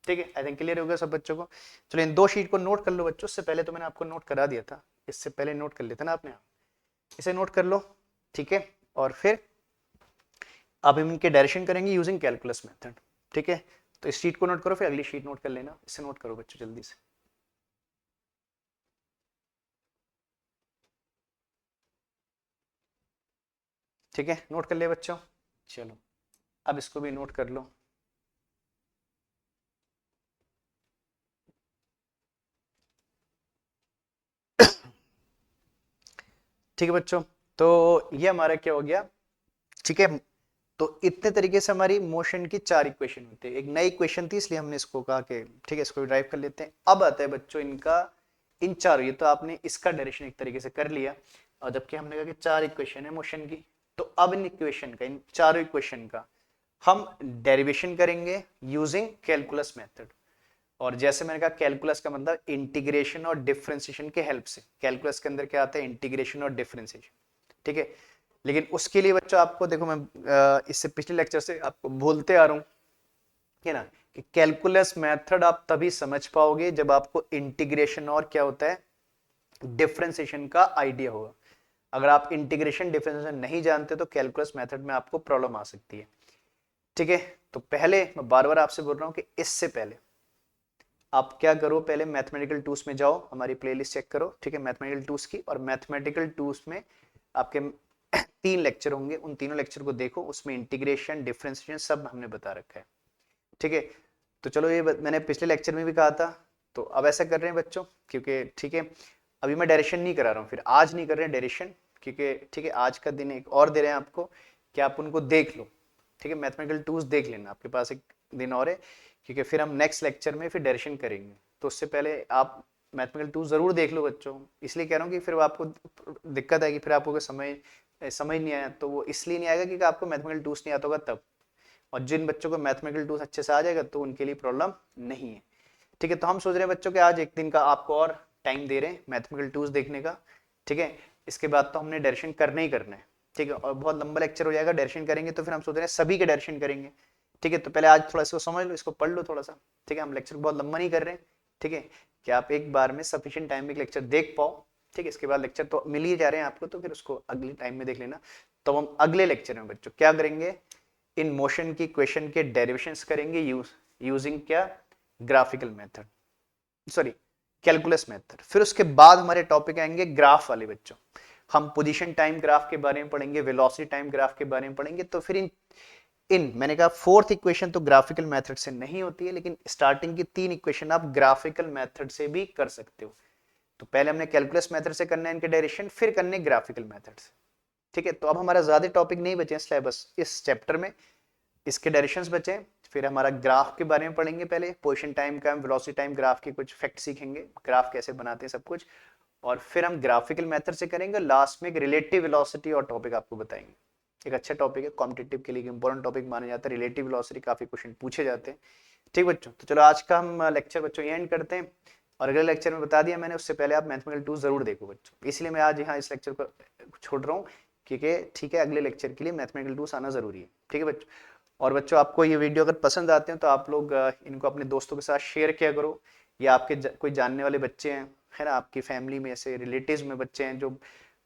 ठीक है, आई थिंक क्लियर हो गया सब बच्चों को। चलो इन दो शीट को नोट कर लो बच्चों, इससे पहले तो मैंने आपको नोट करा दिया था, इससे पहले नोट कर लेते ना आपने, इसे नोट कर लो। ठीक है, और फिर अब हम इनके डायरेक्शन करेंगे यूजिंग कैलकुलस मेथड। ठीक है, तो इस शीट को नोट करो, फिर अगली शीट नोट कर लेना, इसे नोट करो बच्चों जल्दी से। ठीक है, नोट कर लिया बच्चों, चलो अब इसको भी नोट कर लो। ठीक है बच्चों, तो ये हमारा क्या हो गया। ठीक है, तो इतने तरीके से हमारी मोशन की 4 इक्वेशन होती है, एक नई इक्वेशन थी इसलिए हमने इसको कहा कि ठीक है इसको भी ड्राइव कर लेते हैं। अब आता है बच्चों इनका, इन चारों, ये तो आपने इसका डायरेक्शन एक तरीके से कर लिया, और जबकि हमने कहा कि 4 इक्वेशन है मोशन की, तो अब इन इक्वेशन का, इन चारों इक्वेशन का हम डेरिवेशन करेंगे यूजिंग कैलकुलस मेथड। और जैसे मैंने कहा कैलकुलस का मतलब इंटीग्रेशन और डिफरेंशिएशन के हेल्प से, कैलकुलस के अंदर क्या आता है, इंटीग्रेशन और डिफरेंशिएशन। ठीक है, लेकिन उसके लिए बच्चों आपको देखो, मैं इससे पिछले लेक्चर से आपको बोलते आ रहा हूं, है ना, कि कैलकुलस मेथड आप तभी समझ पाओगे जब आपको इंटीग्रेशन और क्या होता है डिफरेंशिएशन का आइडिया होगा। अगर आप इंटीग्रेशन डिफरेंशिएशन नहीं जानते तो कैलकुलस मेथड में आपको प्रॉब्लम आ सकती है। ठीक है, तो पहले मैं बार बार आपसे बोल रहा हूं कि इससे पहले आप क्या करो, पहले मैथमेटिकल टूल्स में जाओ, हमारी प्लेलिस्ट चेक करो। ठीक है, मैथमेटिकल टूल्स की, और मैथमेटिकल टूल्स में आपके 3 लेक्चर होंगे, उन तीनों लेक्चर को देखो, उसमें इंटीग्रेशन डिफरेंशिएशन सब हमने बता रखा है। ठीक है, तो चलो ये मैंने पिछले लेक्चर में भी कहा था, तो अब ऐसा कर रहे हैं बच्चों, क्योंकि ठीक है अभी मैं डायरेक्शन नहीं करा रहा हूँ, फिर आज नहीं कर रहे हैं डायरेक्शन, क्योंकि ठीक है आज का दिन एक और दे रहे हैं आपको कि आप उनको देख लो। ठीक है, मैथमेटिकल टूल्स देख लेना, आपके पास एक दिन और है, क्योंकि फिर हम नेक्स्ट लेक्चर में फिर डायरेक्शन करेंगे, तो उससे पहले आप मैथमेटिकल टूल्स जरूर देख लो बच्चों। इसलिए कह रहा हूँ कि फिर आपको दिक्कत आएगी, फिर आपको समझ नहीं आया, तो वो इसलिए नहीं आएगा क्योंकि आपको मैथमेटिकल टूल्स नहीं आता होगा तब, और जिन बच्चों को मैथमेटिकल टूल्स अच्छे से आ जाएगा तो उनके लिए प्रॉब्लम नहीं है। ठीक है, तो हम सोच रहे हैं बच्चों कि आज एक दिन का आपको और टाइम दे रहे हैं मैथमेटिकल टूल्स देखने का। ठीक है, इसके बाद तो हमने डायरेक्शन करना ही करना है। ठीक है, और बहुत लंबा लेक्चर हो जाएगा, डायरेक्शन करेंगे तो फिर हम सोच रहे हैं सभी के डायरेक्शन करेंगे। ठीक है, तो पहले आज थोड़ा इसको समझ लो, इसको पढ़ लो थोड़ा सा। ठीक है, हम लेक्चर बहुत लंबा नहीं कर रहे हैं। ठीक है, कि आप एक बार में सफिशिएंट टाइम में लेक्चर देख पाओ। ठीक है, इसके बाद लेक्चर तो मिल ही जा रहे हैं आपको, तो फिर उसको अगले टाइम में देख लेना। तो हम अगले लेक्चर में बच्चों क्या करेंगे, इन मोशन की इक्वेशन के डेरिवेशंस करेंगे यूजिंग क्या, graphical method, sorry calculus method. फिर उसके बाद हमारे टॉपिक आएंगे ग्राफ वाले बच्चों, हम पोजीशन टाइम ग्राफ के बारे में पढ़ेंगे, वेलोसिटी टाइम ग्राफ के बारे में पढ़ेंगे। तो फिर इन मैंने कहा फोर्थ इक्वेशन तो ग्राफिकल मेथड से नहीं होती है, लेकिन स्टार्टिंग की 3 इक्वेशन आप ग्राफिकल मेथड से भी कर सकते हो। तो पहले हमने कैलकुलस मेथड से करना है इनके डायरेक्शन, फिर करने ग्राफिकल मेथड से। ठीक है, तो अब हमारा ज्यादा टॉपिक नहीं बचे सिलेबस इस चैप्टर में, इसके डायरेक्शंस बचे। फिर हमारा ग्राफ के बारे में पढ़ेंगे, पहले पोजीशन टाइम का, वेलोसिटी टाइम ग्राफ के कुछ फैक्ट सीखेंगे, ग्राफ कैसे बनाते हैं सब कुछ, और फिर हम ग्राफिकल मेथड से करेंगे। लास्ट में एक रिलेटिव वेलोसिटी और टॉपिक आपको बताएंगे, एक अच्छा टॉपिक है, कॉम्पिटिटिव के लिए इंपॉर्टेंट टॉपिक माना जाता है, रिलेटिव वेलोसिटी, काफी क्वेश्चन पूछे जाते हैं। ठीक बच्चों, तो चलो आज का हम लेक्चर बच्चों एंड करते हैं, और अगले लेक्चर में बता दिया मैंने, उससे पहले आप मैथमेटिकल टूल्स जरूर देखो बच्चों, इसलिए मैं आज यहाँ इस लेक्चर को छोड़ रहा हूँ, क्योंकि ठीक है अगले लेक्चर के लिए मैथमेटिकल टूल्स आना जरूरी है। ठीक है बच्चों, और बच्चों आपको ये वीडियो अगर पसंद आते हैं तो आप लोग इनको अपने दोस्तों के साथ शेयर किया करो, या आपके कोई जानने वाले बच्चे हैं है ना, आपकी फैमिली में ऐसे रिलेटिव्स में बच्चे हैं जो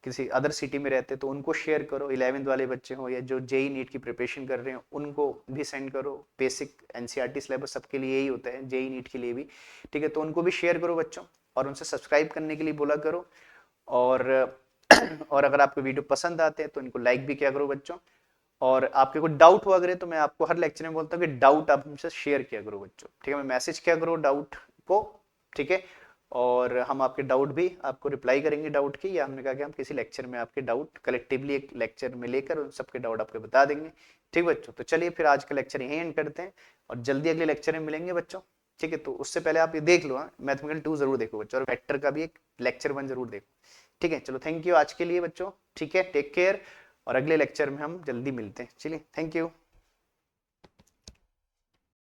किसी अदर सिटी में रहते हैं तो उनको शेयर करो, 11th वाले बच्चे हो या जो जेई नीट की प्रिपरेशन कर रहे हो उनको भी सेंड करो। बेसिक एनसीईआरटी सिलेबस सबके लिए यही होता है, जेई नीट के लिए भी, ठीक है, तो उनको भी शेयर करो बच्चों, और उनसे सब्सक्राइब करने के लिए बोला करो। और और अगर आपको वीडियो पसंद आते हैं तो इनको लाइक भी किया करो बच्चों। और आपके कोई डाउट हुआ करे तो मैं आपको हर लेक्चर में बोलता हूँ कि डाउट आप हमसे शेयर किया करो बच्चों, ठीक है, मैं मैसेज किया करो डाउट को, ठीक है, और हम आपके डाउट भी आपको रिप्लाई करेंगे डाउट की, या हमने कहा कि हम किसी लेक्चर में आपके डाउट कलेक्टिवली एक लेक्चर में लेकर उन सबके डाउट आपको बता देंगे। ठीक बच्चों, तो चलिए फिर आज का लेक्चर यहीं एंड करते हैं और जल्दी अगले लेक्चर में मिलेंगे बच्चों। ठीक है, तो उससे पहले आप ये देख लो, मैथमेटिकल 2 जरूर देखो बच्चों, और वेक्टर का भी एक लेक्चर 1 जरूर देखो। ठीक है, चलो थैंक यू आज के लिए बच्चों, ठीक है, टेक केयर, और अगले लेक्चर में हम जल्दी मिलते हैं। चलिए, थैंक यू।